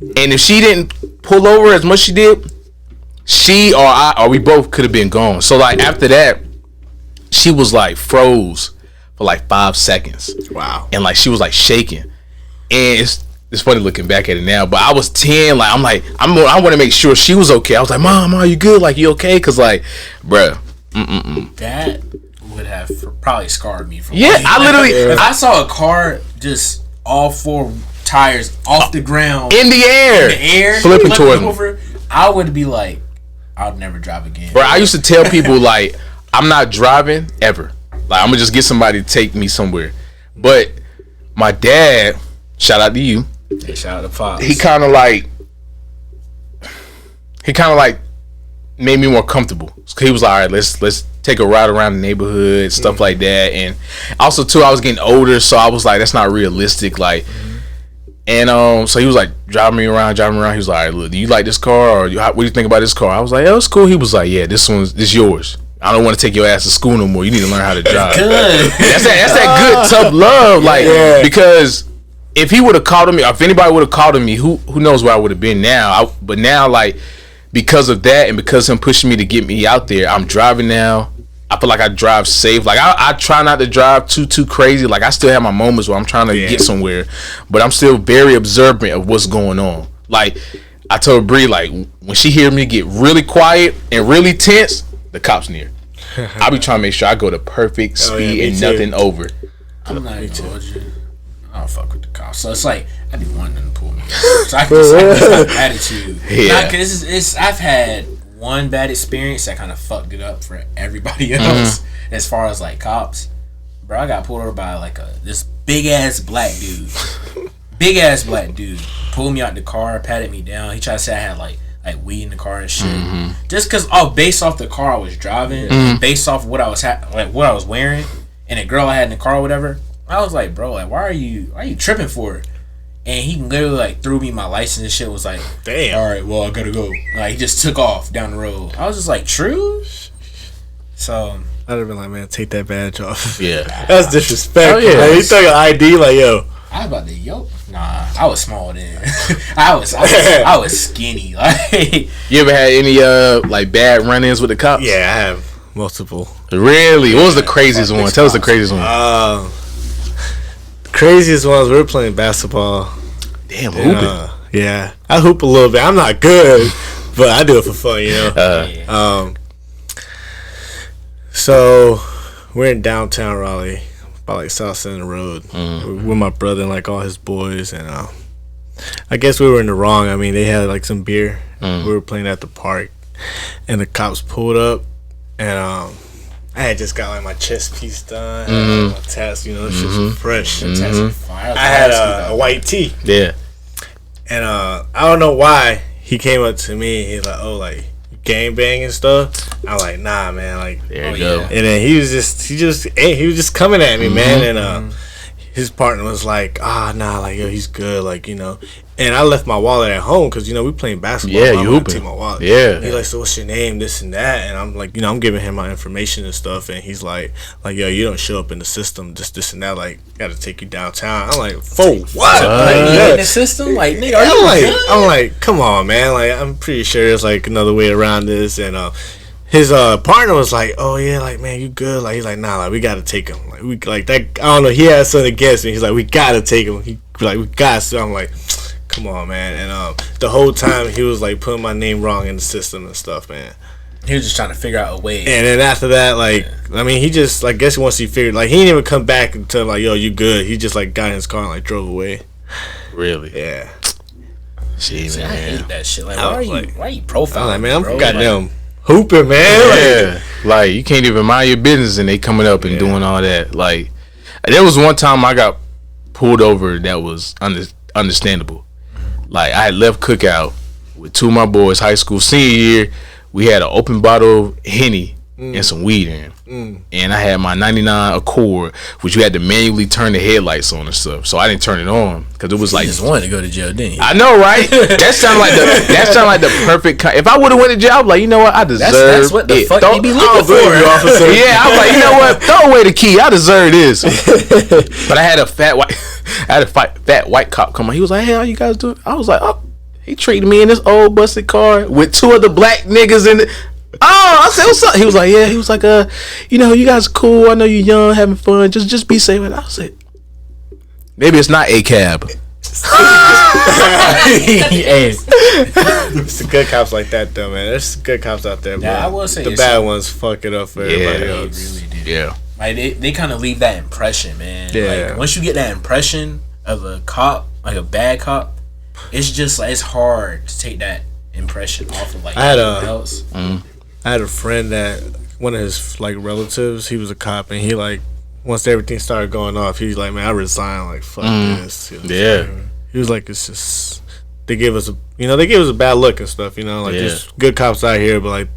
And if she didn't pull over as much as she did, she or we both could have been gone. So, like, after that, she was, like, froze for like 5 seconds. Wow. And, like, she was, like, shaking. And it's funny looking back at it now, but I was 10. Like, I'm like, I want to make sure she was okay. I was like, Mom, are you good? Like, you okay? Because, like, bruh. That would have probably scarred me from I literally, if I saw a car just all 4 tires off the ground in the air flipping toward over, I would be like, I'll never drive again. Bro, I used to tell people, like, I'm not driving ever. Like, I'm gonna just get somebody to take me somewhere. But my dad, shout out to you. Hey, shout out to Pops. He kind of like made me more comfortable. So he was like, all right, let's take a ride around the neighborhood, stuff like that. And also too, I was getting older, so I was like, that's not realistic. Like, and so he was like driving me around. He was like, all right, look, do you like this car, or what do you think about this car? I was like, oh, it's cool. He was like, yeah, this yours. I don't want to take your ass to school no more. You need to learn how to drive. Good. That's that good tough love, like, because if he would have called on me, or if anybody would have called on me, who knows where I would have been now. But now, like, because of that and because him pushing me to get me out there, I'm driving now. I feel like I drive safe. Like, I try not to drive too crazy. Like, I still have my moments where I'm trying to get somewhere, but I'm still very observant of what's going on. Like, I told Bree, like, when she hear me get really quiet and really tense, the cops near. I be trying to make sure I go to perfect speed and nothing over. I'm not even told you. I don't fuck with the cops. So it's like, I be wanting them to pull me. So I can just have attitude. Yeah. Cause I've had one bad experience that kind of fucked it up for everybody else. As far as, like, cops. Bro, I got pulled over by, like, this big ass black dude. Pulled me out the car, patted me down. He tried to say I had like weed in the car and shit. Just cause based off the car I was driving, based off what I was what I was wearing, and the girl I had in the car or whatever. I was like, bro, like, why are you tripping for it? And he literally like threw me my license and shit. Was like, damn. All right, well I gotta go. Like he just took off down the road. I was just like, true. So I'd have been like, man, take that badge off. Yeah, that's disrespectful. Oh, yeah. Man. He took your ID like, yo. I was about to Nah, I was small then. I was skinny. Like you ever had any like bad run-ins with the cops? Yeah, I have multiple. Really? What was the craziest one? Tell us the craziest one. The craziest ones, we were playing basketball. Damn, hooping. Yeah, I hoop a little bit. I'm not good, but I do it for fun, you know. So we're in downtown Raleigh, by like South Center Road, with my brother and like all his boys, and I guess we were in the wrong. I mean, they had like some beer. We were playing at the park, and the cops pulled up, and I had just got like my chest piece done, my tats, you know, shit was fresh. I had a white tee. Yeah. And I don't know why he came up to me. He's like, "Oh, like gang bang and stuff." I'm like, "Nah, man." Like, there you go. And then he was just coming at me, man. And his partner was like, "Nah, like yo, he's good, like you know." And I left my wallet at home because you know we playing basketball. Yeah, you hooping. Take my wallet. Yeah. He's like, "So what's your name? This and that." And I'm like, you know, I'm giving him my information and stuff. And he's like, yo, you don't show up in the system, this and that. Like, got to take you downtown. I'm like, for what? Like, you in the system? Like, nigga, are you I'm like, come on, man. Like, I'm pretty sure there's like another way around this. And his partner was like, "Oh yeah, like man, you good?" Like he's like, "Nah, like we gotta take him. Like we like that. I don't know. He had something against me. He's like, we gotta take him. He like we got." So I'm like, come on, man. And the whole time he was like putting my name wrong in the system and stuff, man. He was just trying to figure out a way. And then after that, like, I mean, he just like guess once he figured, like he didn't even come back until like, "Yo, you good?" He just like got in his car and like drove away. Really? Yeah. See, man. I hate that shit. Like, why are you profiling? I'm like, man, I'm bro? goddamn hooping, man. Yeah, like you can't even mind your business, and they coming up and doing all that. Like, there was one time I got pulled over that was understandable. Like, I had left cookout with two of my boys, high school senior year. We had an open bottle of Henny and some weed in, and I had my '99 Accord, which you had to manually turn the headlights on and stuff. So I didn't turn it on because it was like, you just wanted to go to jail, didn't you? I know, right? That sounded like the perfect. If I would have went to jail, I'd be like, you know what, I deserve. That's what the fuck they be looking for. Yeah, I was like, you know what, throw away the key. I deserve this. But I had a fat white cop come on. He was like, "Hey, how you guys doing?" I was like, "Oh." He treated me in this old busted car with two other black niggas in it. Oh, I said, "What's up?" He was like, "Yeah." He was like, you know, you guys are cool. I know you're young, having fun. Just be safe." And I said, maybe it's not a cab. Hey. It's the good cops like that though, man. There's good cops out there, Yeah, bro. I will say the bad ones fuck it up for everybody else. They really do. Yeah. Like they kind of leave that impression, man. Yeah. Like, once you get that impression of a cop, like a bad cop, it's just like it's hard to take that impression off of like anyone else. I had a friend that one of his like relatives, he was a cop, and he like once everything started going off, he was like, "Man, I resigned. Like fuck this." You know, Yeah. He was like, "It's just they gave us a bad look and stuff. You know, like there's good cops out here, but like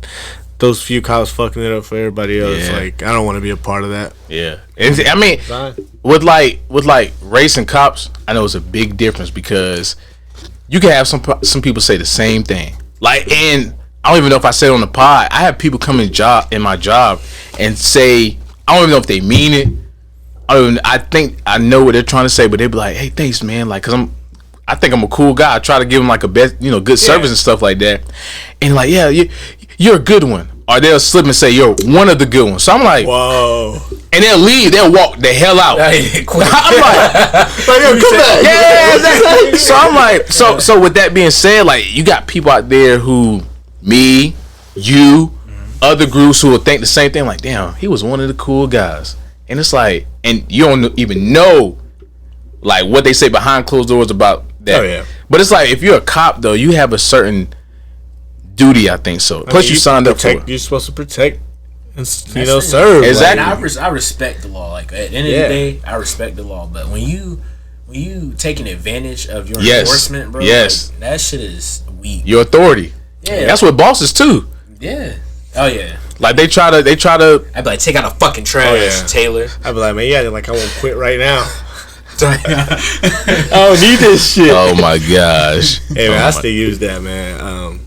those few cops fucking it up for everybody else. Yeah. Like I don't want to be a part of that." Yeah. And I mean, with like race and cops, I know it's a big difference because you can have some people say the same thing. Like, and I don't even know if I said it on the pod. I have people come in my job and say, I don't even know if they mean it. I think I know what they're trying to say, but they be like, "Hey, thanks, man." Like, cause I think I'm a cool guy. I try to give them like a best, good service and stuff like that. And like, "Yeah, you're a good one." Or they'll slip and say, "You're one of the good ones." So I'm like, "Whoa!" And they'll leave. They'll walk the hell out. I'm like, "Yo, come back!" Yeah, exactly. So I'm like, so with that being said, like you got people out there who, me, you, other groups who will think the same thing. Like, damn, he was one of the cool guys. And it's like, and you don't even know, like what they say behind closed doors about that. Oh yeah. But it's like if you're a cop though, you have a certain duty, I think so. Plus, you signed up for it. You're supposed to protect and serve. Exactly. Like, I respect the law. Like at the end of the day, I respect the law. But when you taking advantage of your enforcement, bro, like, that shit is weak. Your authority. Yeah. That's what bosses too. Yeah. Oh yeah. Like they try to. I'd be like, take out a fucking trash, Taylor. I'd be like, man, yeah, like I won't quit right now. I don't need this shit. Oh my gosh. Hey man, I still use that, man.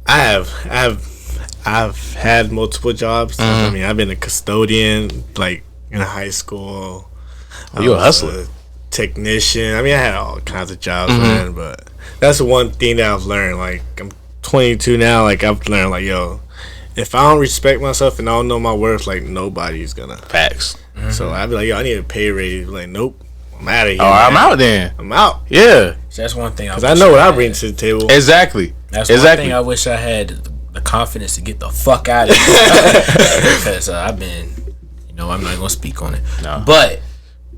I've had multiple jobs. I mean, I've been a custodian, like in high school. You're a hustler. Technician. I mean, I had all kinds of jobs, man. But that's the one thing that I've learned. Like, I'm 22 now. Like, I've learned, like, yo, if I don't respect myself and I don't know my worth, like, nobody's gonna. Facts. So I'd be like, yo, I need a pay raise. Like, nope, I'm out of here. Oh, man. I'm out then. I'm out. Yeah. So that's one thing. Because I know what I bring to the table. Exactly. That's one thing I wish I had the confidence to get the fuck out of here. Because I've been, I'm not gonna speak on it. No. But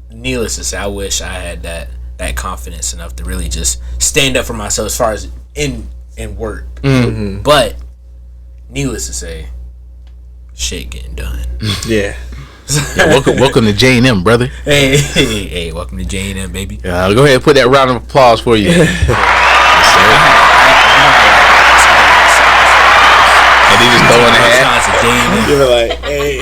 needless to say, I wish I had that confidence enough to really just stand up for myself as far as in work. Mm-hmm. But needless to say, shit getting done. Yeah. Welcome to J&M, brother. Hey, welcome to J&M, baby. Go ahead and put that round of applause for you. And he just throwing the hat. You were like, hey.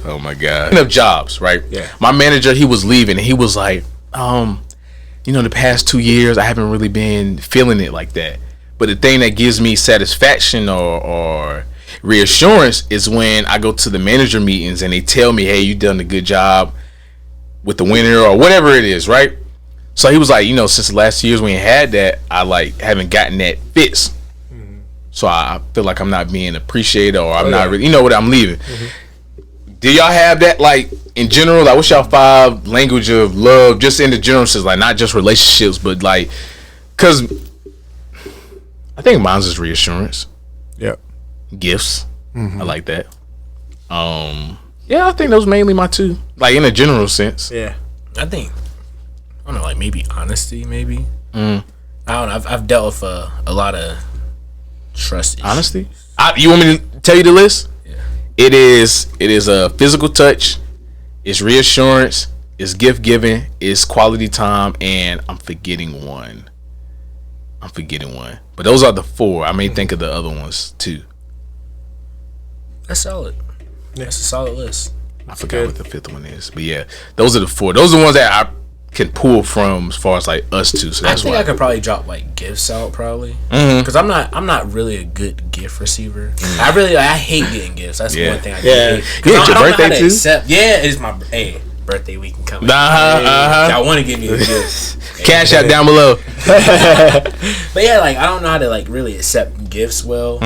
Oh my god. Of jobs, right? Yeah. My manager, he was leaving, and he was like, the past 2 years, I haven't really been feeling it like that. But the thing that gives me satisfaction or reassurance is when I go to the manager meetings and they tell me, hey, you done a good job with the winner or whatever it is, right? So he was like, since the last 2 years we ain't had that, I haven't gotten that fix. Mm-hmm. So I feel like I'm not being appreciated or I'm not really, I'm leaving. Mm-hmm. Do y'all have that, like, in general? Like, what's y'all 5 language of love, just in the general sense, like, not just relationships, but, like, because I think mine's is reassurance. Yep. Gifts. Mm-hmm. I like that. Yeah, I think those mainly my 2. Like, in a general sense. Yeah. I don't know, like maybe honesty, maybe. I don't know. I've dealt with a lot of trust issues. Honesty? You want me to tell you the list? Yeah. It is a physical touch. It's reassurance. It's gift giving. It's quality time. And I'm forgetting one. But those are the 4. I may think of the other ones too. That's solid. Yeah. That's a solid list. I forgot what the 5th one is. But yeah, those are the 4. Those are the ones that I can pull from as far as like us two. So that's why I could probably drop like gifts out probably because I'm not really a good gift receiver. I hate getting gifts. That's one thing I hate. Yeah, it's your birthday too. It's my birthday weekend coming. Y'all want to give me a gift? Cash out down below. But yeah, like I don't know how to like really accept gifts well.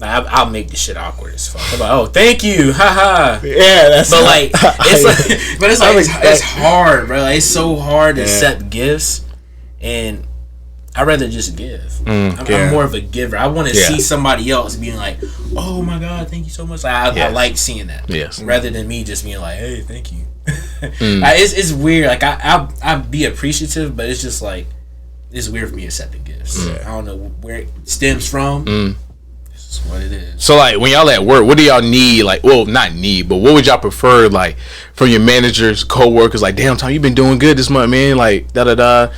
Like, I'll make this shit awkward as fuck. I'm like, oh, thank you, haha. Yeah, that's. But like, it's hard, bro. Like, it's so hard to accept gifts, and I'd rather just give. I'm more of a giver. I want to see somebody else being like, oh my god, thank you so much. I like seeing that. Yes. Rather than me just being like, hey, thank you. It's weird. Like I'd be appreciative, but it's just like it's weird for me accepting gifts. I don't know where it stems from. It's what it is. So like when y'all at work, what do y'all need? Like, well, not need, but what would y'all prefer? Like from your managers, co-workers, like, damn, Tom, you been doing good this month, man. Like da da da.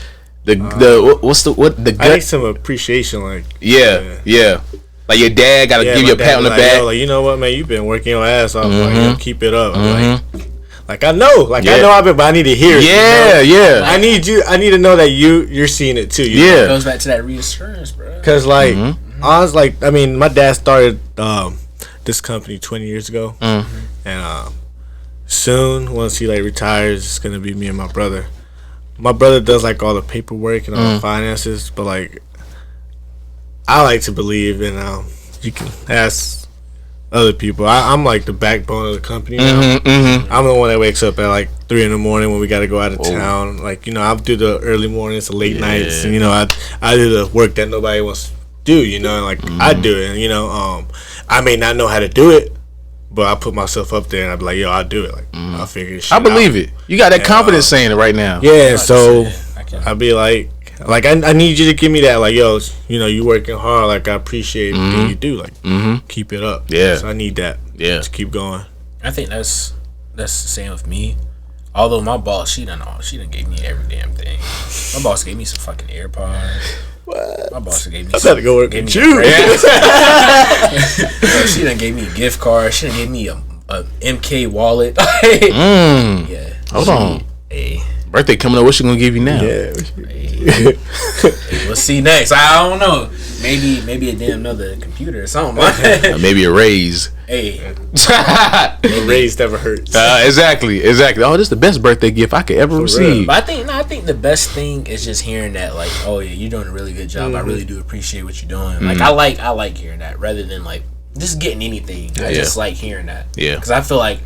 The I need some appreciation, like yeah. Like your dad gotta give you a pat on the back. Yo, like, you know what, man, you've been working your ass off. Like, keep it up. Like I know, I know I've been, but I need to hear it. Yeah. I need to know that you're seeing it too. It goes back to that reassurance, bro. Because like I was like, I mean, my dad started this company 20 years ago, and soon once he like retires, it's gonna be me and my brother. My brother does like all the paperwork and all the finances, but like I like to believe, and you can ask other people. I'm like the backbone of the company now. I'm the one that wakes up at like 3 a.m. when we got to go out of town. Like, you know, I do the early mornings, the late nights, and you know, I do the work that nobody wants to do. You know, like I do it. And, you know, I may not know how to do it, but I put myself up there and I be like, yo, I'll do it. Like I'll figure this shit out. I believe it. You got that confidence saying it right now. Yeah, so I'll be like I need you to give me that, like, yo, you know, you working hard, like I appreciate everything you do, like keep it up. Yeah, so I need that to keep going. I think that's the same with me. Although my boss, she done gave me every damn thing. My boss gave me some fucking AirPods. What? My boss gave me. I had to go work with you. She done gave me a gift card. She done gave me a a MK wallet. Yeah. Hold on. Hey. Birthday coming up. What she gonna give you now? Yeah. Hey, we'll see next. I don't know. Maybe a damn another computer or something. Maybe a raise. Hey. A raise never hurts. Exactly. Oh, this is the best birthday gift I could ever receive. But I think the best thing is just hearing that, like, oh yeah, you're doing a really good job. I really do appreciate what you're doing. Like, I like hearing that rather than like just getting anything. I just like hearing that. Yeah. Because I feel like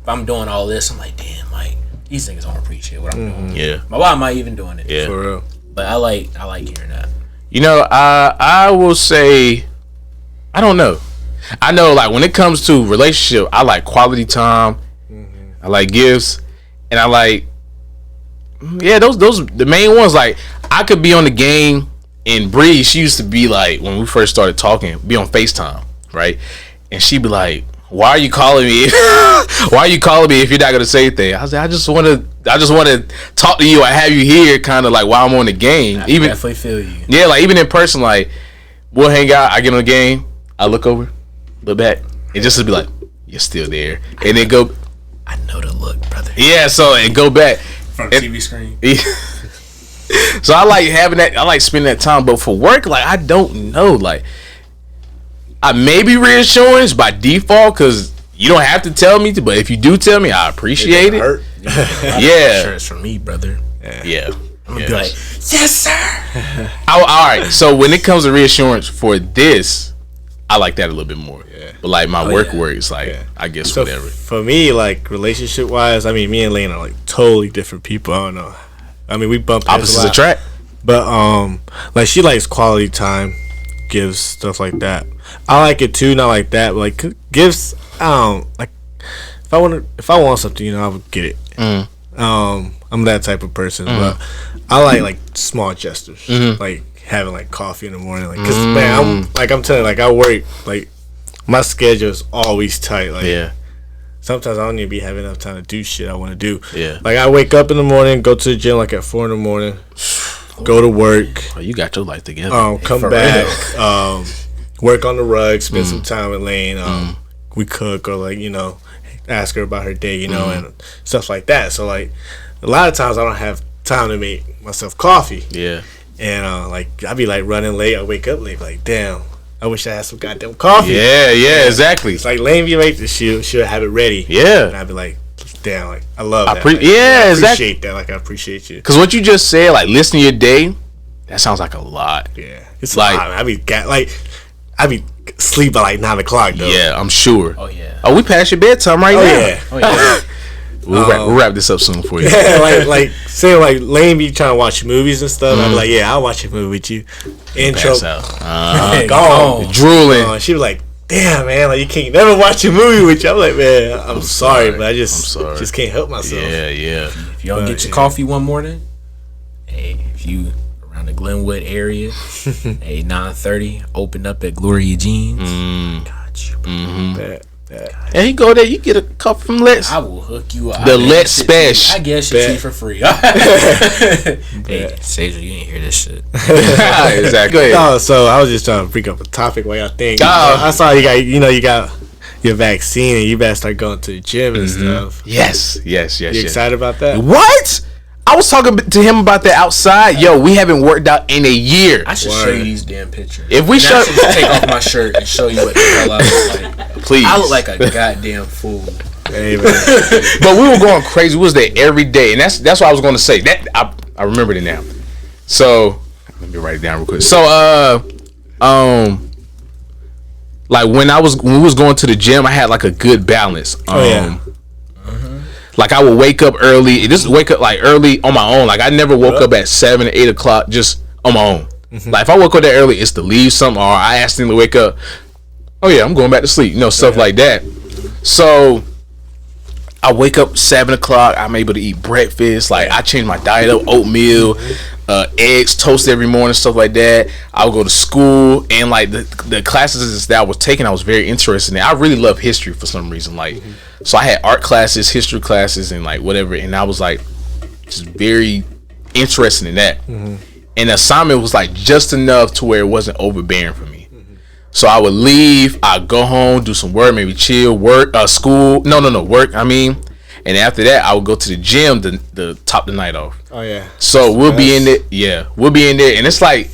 if I'm doing all this, I'm like, damn, like these niggas don't appreciate what I'm doing. Yeah. Why am I even doing it? Yeah. For real. But I like hearing that. You know, I will say, I don't know. I know, like, when it comes to relationship, I like quality time. I like gifts, and I like, those the main ones. Like, I could be on the game, and Bree, she used to be like, when we first started talking, be on FaceTime, right? And she'd be like, why are you calling me? Why are you calling me if you're not gonna say anything? I was like, I just want to talk to you. I have you here, kind of like while I'm on the game. I definitely feel you. Yeah, like even in person, like we'll hang out. I get on the game. I look over, look back, and just to be like, you're still there, and then go. I know the look, brother. Yeah, so and go back from the TV screen. Yeah. So I like having that. I like spending that time, but for work, like I don't know, like. I may be reassurance by default because you don't have to tell me to, but if you do tell me, I appreciate it. Hurt. Yeah. Insurance from me, brother. Yeah. I'm gonna be like, yes, sir. All right. So when it comes to reassurance for this, I like that a little bit more. Yeah. But like my work is like, I guess So whatever. For me, like relationship wise, I mean, me and Lane are like totally different people. I don't know. I mean, we bump heads Opposites a lot. attract. But like she likes quality time, gifts, stuff like that. I like it too, not like that. But like gifts, like if I want something, you know, I would get it. I'm that type of person, but I like small gestures, like having like coffee in the morning, like because man, I'm telling you, like I work, like my schedule is always tight. Like sometimes I don't even be having enough time to do shit I want to do. Yeah, like I wake up in the morning, go to the gym like at 4 in the morning, go to work. Oh, you got your life together. Come back, work on the rug, spend some time with Lane. We cook or like, you know, ask her about her day, you know, and stuff like that. So like a lot of times I don't have time to make myself coffee. Yeah. And like I be like running late. I wake up late, like damn, I wish I had some goddamn coffee. Yeah, exactly. It's like Lane be late, she'll have it ready. Yeah. And I'd be like, damn, like I love that. I appreciate that. Like I appreciate you. Because what you just said, like listen to your day, that sounds like a lot. Yeah. It's like I be sleep by like 9 o'clock though. Yeah, I'm sure. Oh yeah. Oh, we past your bedtime right now. Yeah. Oh yeah. We'll wrap this up soon for you. Yeah, like say like Lane be trying to watch movies and stuff. I'm like, yeah, I'll watch a movie with you. Intro, gone, drooling. She was like, damn man, like you can't never watch a movie with you. I'm like, man, I'm sorry, but I just can't help myself. Yeah. If you don't get your coffee one morning, hey, if you around the Glenwood area, hey, 9:30, open up at Gloria Jeans. Got you. And you go there, you get a cup from Lex. I will hook you up. The Lex Special. I guess you tea for free. Hey, Sage, you ain't hear this shit. Exactly. No, so I was just trying to bring up a topic while y'all think. I saw you got your vaccine and you better start going to the gym and stuff. Yes. You excited about that? What? I was talking to him about that outside. Yo, we haven't worked out in a year. I should show you these damn pictures. If we show, just take off my shirt and show you what the hell I look like. Please. I look like a goddamn fool. Hey, man. But we were going crazy. We was there every day, and that's what I was going to say. That I remembered it now. So let me write it down real quick. So like when we was going to the gym, I had like a good balance. Like I would wake up early. Just wake up like early on my own. Like I never woke up at 7 or 8 o'clock just on my own. Like if I woke up that early, it's to leave something, or I asked him to wake up. Oh yeah, I'm going back to sleep. You know, stuff like that. So I wake up 7 o'clock. I'm able to eat breakfast. Like I change my diet up: oatmeal, eggs, toast every morning, stuff like that. I would go to school, and like the classes that I was taking, I was very interested in. I really love history for some reason. Like. So I had art classes, history classes, and like whatever, and I was like just very interested in that. And the assignment was like just enough to where it wasn't overbearing for me. So I would leave, I'd go home, do some work, maybe chill, work, school. No, work, I mean. And after that, I would go to the gym to top the night off. Oh, yeah. So we'll be in there. Yeah, we'll be in there. And it's like,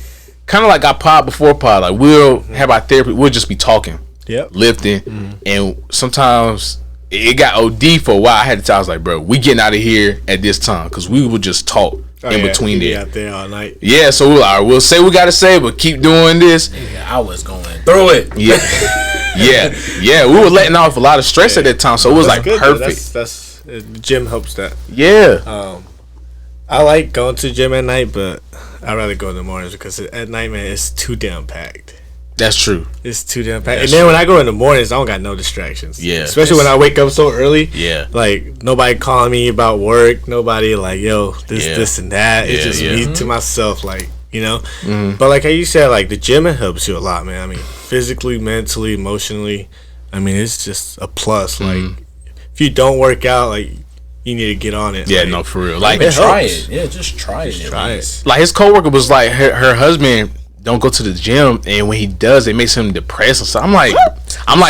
kind of like our pod before pod. Like, we'll have our therapy. We'll just be talking. Yep. Lifting. And sometimes it got OD for a while. I had to tell, I was like, bro, we getting out of here at this time. Because we would just talk in between there. Out there all night. Yeah, so we'll say what we got to say, but keep doing this. Yeah, I was going through it. Yeah. We were letting off a lot of stress at that time. So it was like good, perfect. That's the gym helps that. Yeah. I like going to the gym at night, but I'd rather go in the mornings because at night, man, it's too damn packed. That's true. It's too damn packed. And then when I go in the mornings, I don't got no distractions. Yeah. Especially when I wake up so early. Yeah. Like, nobody calling me about work. Nobody like, yo, this and that. It's just me to myself, like, you know? But like how you said, like, the gym, it helps you a lot, man. I mean, physically, mentally, emotionally. I mean, it's just a plus. Like, if you don't work out, like, you need to get on it. Yeah, like, no, for real. Like, Try it. Yeah, just try it. Try it. Like, his coworker was like, her husband don't go to the gym, and when he does, it makes him depressed. So I'm like,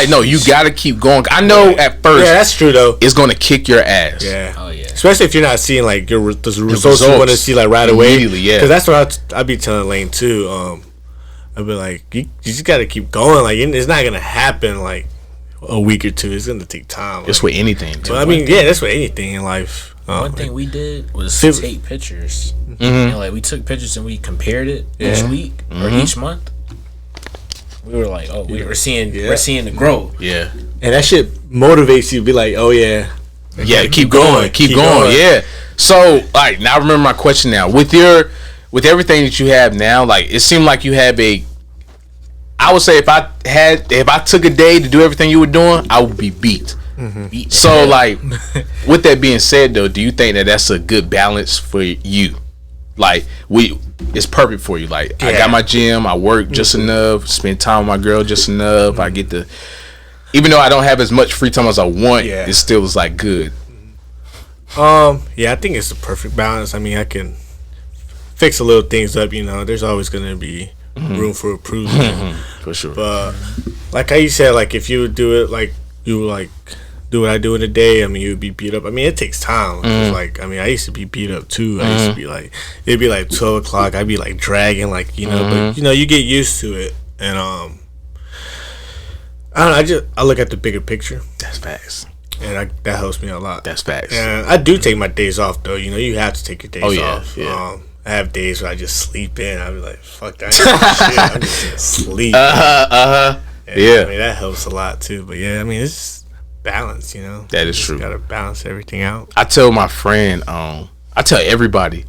no, you gotta keep going. I know at first, yeah, that's true though. It's gonna kick your ass. Yeah, Oh yeah. especially if you're not seeing like the results you want to see like right away. Immediately, yeah. Because that's what I'd be telling Lane too. I'd be like, you just gotta keep going. Like, it's not gonna happen like a week or two. It's gonna take time. It's with anything. But I mean, yeah, that's with anything in life. One thing we did was take pictures. Mm-hmm. And like we took pictures and we compared it each week or each month. We were like, oh, we're seeing the growth. Yeah, and that shit motivates you to be like, oh yeah, keep going. Yeah. So, like, now I remember my question now. With everything that you have now, like, it seemed like you have I would say if I took a day to do everything you were doing, I would be beat. So, like, with that being said, though, do you think that that's a good balance for you? Like, it's perfect for you. Like, I got my gym, I work just enough, spend time with my girl just enough. I get to, even though I don't have as much free time as I want, it still is like good. Yeah, I think it's the perfect balance. I mean, I can fix a little things up. You know, there's always gonna be room for improvement. For sure. But like how you said, like if you would do it, like you would like do what I do in a day. I mean, you would be beat up. I mean, it takes time. Like, I mean, I used to be beat up too. I used to be like, it'd be like 12 o'clock. I'd be like dragging, like, you know, but you know, you get used to it. And I don't know. I look at the bigger picture. That's facts. And that helps me a lot. That's facts. And I do take my days off though. You know, you have to take your days off. Yeah. I have days where I just sleep in. I'll be like, fuck that shit. I'm just gonna sleep. Yeah. I mean, that helps a lot too. But yeah, I mean, it's balance, you know. That is true. You gotta balance everything out. I tell my friend, I tell everybody,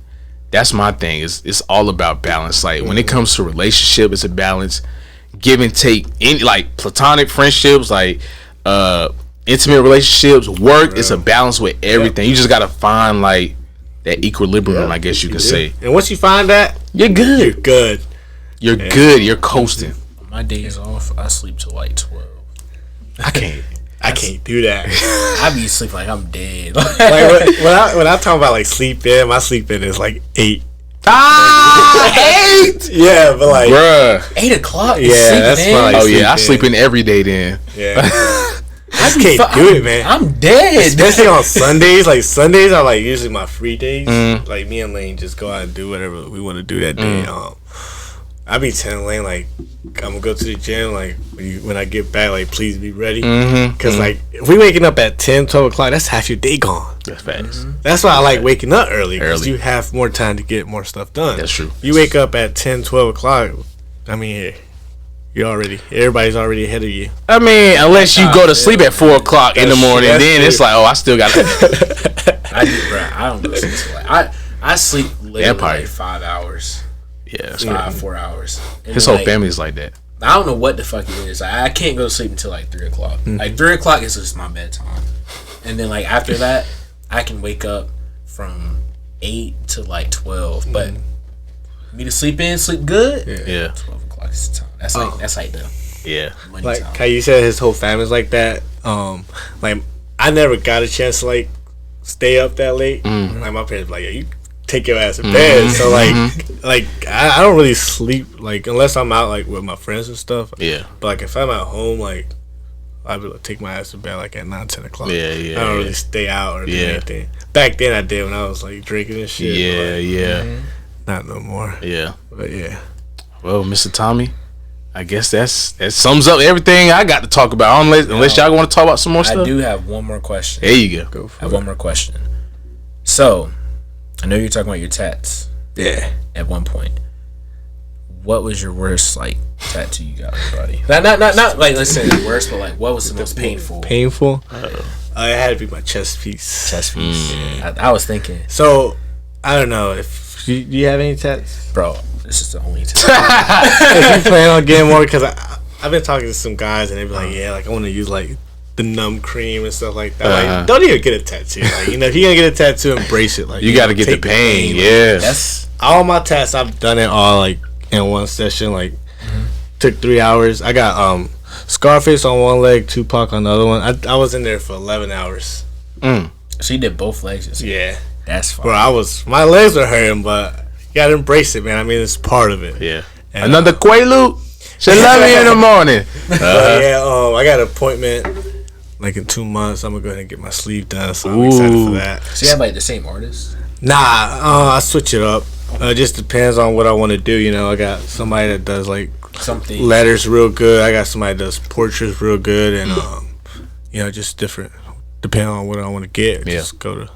that's my thing. It's all about balance. Like, when it comes to relationship, it's a balance. Give and take. Any, like, platonic friendships, like intimate relationships, work, it's a balance with everything. You just gotta find like that equilibrium, I guess you can say. And once you find that, you're good. You're good. You're good. You're coasting. My days off, I sleep till like 12. I can't do that. I be sleeping like I'm dead. Like when I talk about like sleep in, my sleep in is like 8. 8. Yeah, but like, bruh, 8 o'clock. Yeah, that's fine. Oh yeah, I sleep in every day then. Yeah. I just can't do it, man. I'm dead. Especially on Sundays. Like, Sundays are like usually my free days. Like, me and Lane just go out and do whatever we want to do that day. I be telling Lane, like, I'm gonna go to the gym, like, when I get back, like, please be ready. Because like, if we waking up at 10, 12 o'clock, that's half your day gone. That's facts. That's why I like waking up early, because you have more time to get more stuff done. That's true. You wake up at 10, 12 o'clock, I mean, everybody's already ahead of you. I mean, unless you go to sleep at 4 o'clock in the morning, then it's like, oh, I still got to. I don't go to sleep till like, I sleep literally like 5 hours. Yeah, 4 hours. And his whole family's like that. I don't know what the fuck it is. I can't go to sleep until like 3 o'clock. Like 3 o'clock is just my bedtime, and then like after that, I can wake up from 8 to like 12. But me to sleep good. Yeah. 12 o'clock is the time. That's like the money like time. how you said his whole family's like that. Like, I never got a chance to like stay up that late. Like, my parents were like, yeah, you take your ass to bed. So like I don't really sleep like unless I'm out like with my friends and stuff. Yeah. But like if I'm at home, like I would take my ass to bed like at 9, 10 o'clock. Yeah. I don't really stay out or do anything. Back then I did when I was like drinking and shit. Yeah. Not no more. Yeah. But yeah. Well, Mr. Tommy, I guess that sums up everything I got to talk about. Unless y'all want to talk about some more stuff. I do have one more question. There you go. I have one more question. So, I know you're talking about your tats. Yeah. At one point, what was your worst like tattoo you got on your body? Not like let's say the worst, but like what was the most painful? Painful. It had to be my chest piece. Chest piece. I was thinking. So I don't know if do you have any tats, bro. This is the only tattoo. If you plan on getting more, because I've been talking to some guys and they be like, yeah, like I want to use like the numb cream and stuff like that. Like, don't even get a tattoo. Like, you know, if you're gonna get a tattoo, embrace it. Like, you gotta get the pain. Yeah. That's all my tats. I've done it all like in one session. Like, took 3 hours. I got Scarface on one leg, Tupac on the other one. I was in there for 11 hours. So you did both legs? Yeah. That's fine. Bro, my legs were hurting, but you gotta embrace it, man. I mean, it's part of it. Yeah. And, another Quaalude. She love me in the morning. I got an appointment like in 2 months. I'm gonna go ahead and get my sleeve done, so I'm excited for that. So you have like the same artist? Nah, I switch it up. It just depends on what I want to do. You know, I got somebody that does like something letters real good. I got somebody that does portraits real good, and you know, just different depending on what I want to get. Yeah. Just go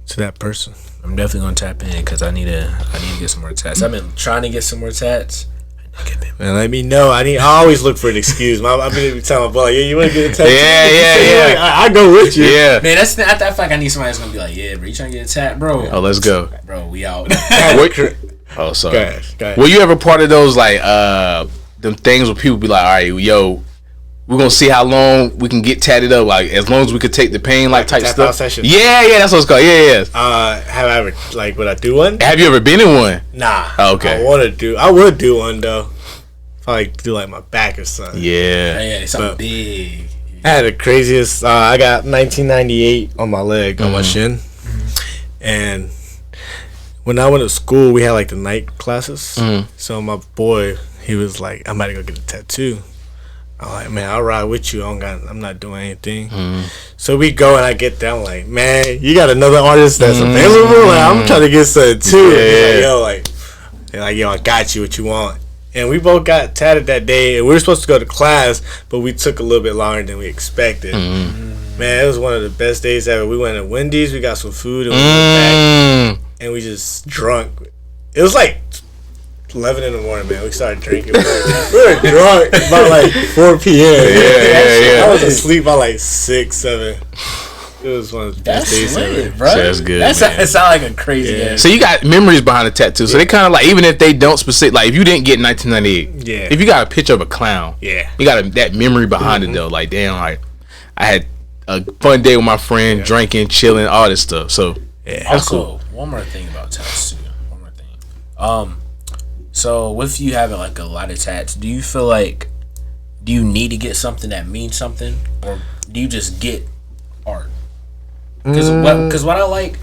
to that person. I'm definitely gonna tap in because I need to get some more tats. I've been trying to get some more tats. Man, let me know. I always look for an excuse. I've been telling my boy, yeah, you want to get a tattoo? Yeah. I go with you. Yeah. Man, I feel like I need somebody that's gonna be like, yeah, bro, you trying to get a tat, bro? Oh, let's go. Bro, we out. Oh, sorry. Go ahead. Were you ever part of those like them things where people be like, all right, yo, we're gonna see how long we can get tatted up, like as long as we could take the pain, like type stuff. Session. Yeah, that's what it's called. Yeah. Have I ever would I do one? Have you ever been in one? Nah. Oh, okay. I would do one though. Probably do like my back or something. Yeah. Something big. I had the craziest. I got 1998 on my leg, on my shin, and when I went to school, we had like the night classes. So my boy, he was like, "I'm about to go get a tattoo." I'm like, man, I'll ride with you. I'm not doing anything. So we go and I get there. I'm like, man, you got another artist that's available? Like, I'm trying to get something too. They're like, yo, I got you. What you want? And we both got tatted that day. And we were supposed to go to class, but we took a little bit longer than we expected. Man, it was one of the best days ever. We went to Wendy's. We got some food and we went back. And we just drunk. It was like 11 in the morning, man. We started drinking. We were drunk by like 4 p.m. Yeah. I was asleep by like 6, 7. It was one of the best days ever, bro. That's good. That sounds like a crazy ass. So you got memories behind the tattoo. So they kind of like, even if they don't specific, like if you didn't get 1998, if you got a picture of a clown, you got that memory behind it though. Like, damn, like I had a fun day with my friend, drinking, chilling, all this stuff. So also, one more thing about tats too. One more thing. So with you having like a lot of tats, do you feel like you need to get something that means something, or do you just get art? Because what I like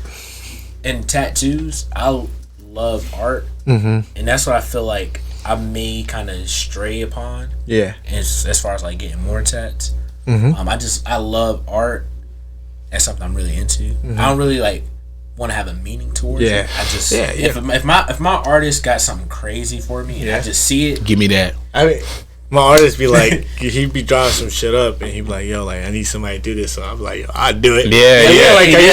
in tattoos, I love art, and that's what I feel like I may kind of stray upon. Yeah, as far as like getting more tats, I love art. That's something I'm really into. I don't really like want to have a meaning towards it. I just if my artist got something crazy for me and I just see it, give me that. I mean, my artist be like, he'd be drawing some shit up and he'd be like, yo, like I need somebody to do this, so I'm like, yo, I'll do it. Like I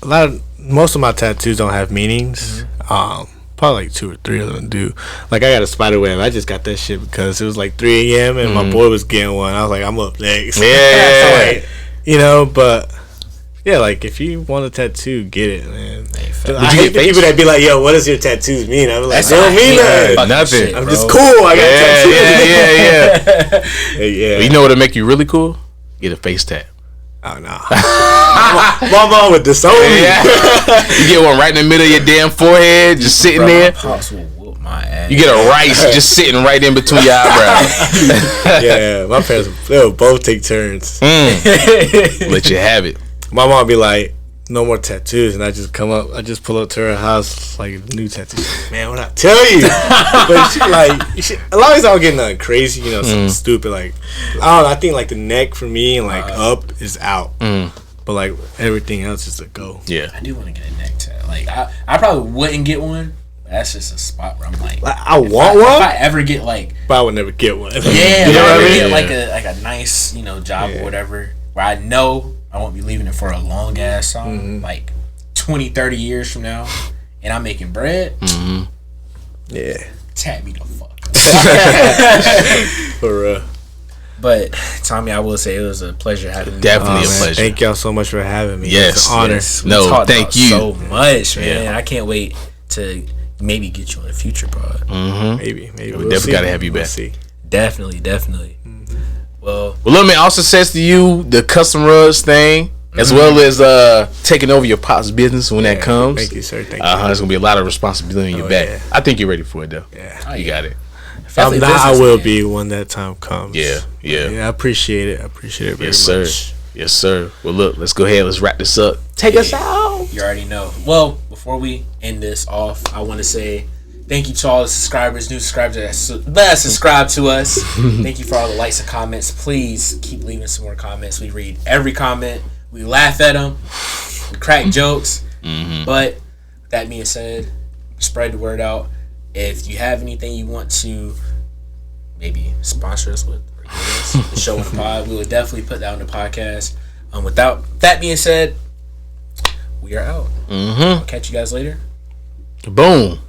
said, most of my tattoos don't have meanings. Probably like 2 or 3 of them do. Like I got a spider web. I just got that shit because it was like 3 a.m. and my boy was getting one. I was like, I'm up next. So like, you know, but yeah, like if you want a tattoo, get it, man. I hate the people that be like, yo, what does your tattoos mean? I'm like, they don't mean that. Nothing. Shit, I'm just cool. I got tattoos. Yeah. You know what'll make you really cool? Get a face tat. Oh no. My mom would disown me. You get one right in the middle of your damn forehead, just sitting there. My pops will whoop my ass. You get a rice just sitting right in between your eyebrows. Yeah, my parents, they would both take turns. Let you have it. My mom be like, no more tattoos, and I just pull up to her house like new tattoos. Man, what I tell you? But she as long as I don't get nothing crazy, something stupid like I don't know. I think like the neck for me and like up is out, but like everything else is a go. Yeah, I do want to get a neck tat. Like I probably wouldn't get one. That's just a spot where I'm like I want one. If I ever get like, but I would never get one. Yeah, you know what I mean? Get like a nice job or whatever where I know I won't be leaving it for a long ass time, like 20, 30 years from now, and I'm making bread. Yeah, tap me the fuck for real. But Tommy, I will say it was a pleasure having you. Definitely a pleasure. Thank y'all so much for having me. Yes, it's an honor. Yes. No, thank you so much, man. I can't wait to maybe get you on a future pod. Maybe we definitely gotta have you back. Definitely. Well, look, man. Also says to you the Kustom Rugz thing, as well as taking over your pop's business when that comes. Thank you, sir. Thank you. There's gonna be a lot of responsibility on your back. Yeah. I think you're ready for it though. Yeah, you got it. If I'm not, I will be when that time comes. Yeah. I appreciate it. I appreciate it very much. Yes, sir. Well, look, let's go ahead. Let's wrap this up. Take us out. You already know. Well, before we end this off, I want to say thank you to all the subscribers, new subscribers that subscribe to us. Thank you for all the likes and comments. Please keep leaving some more comments. We read every comment. We laugh at them. We crack jokes. But that being said, spread the word out. If you have anything you want to maybe sponsor us with, or give us, the show on the pod, we will definitely put that on the podcast. Without that being said, we are out. I'll catch you guys later. Boom.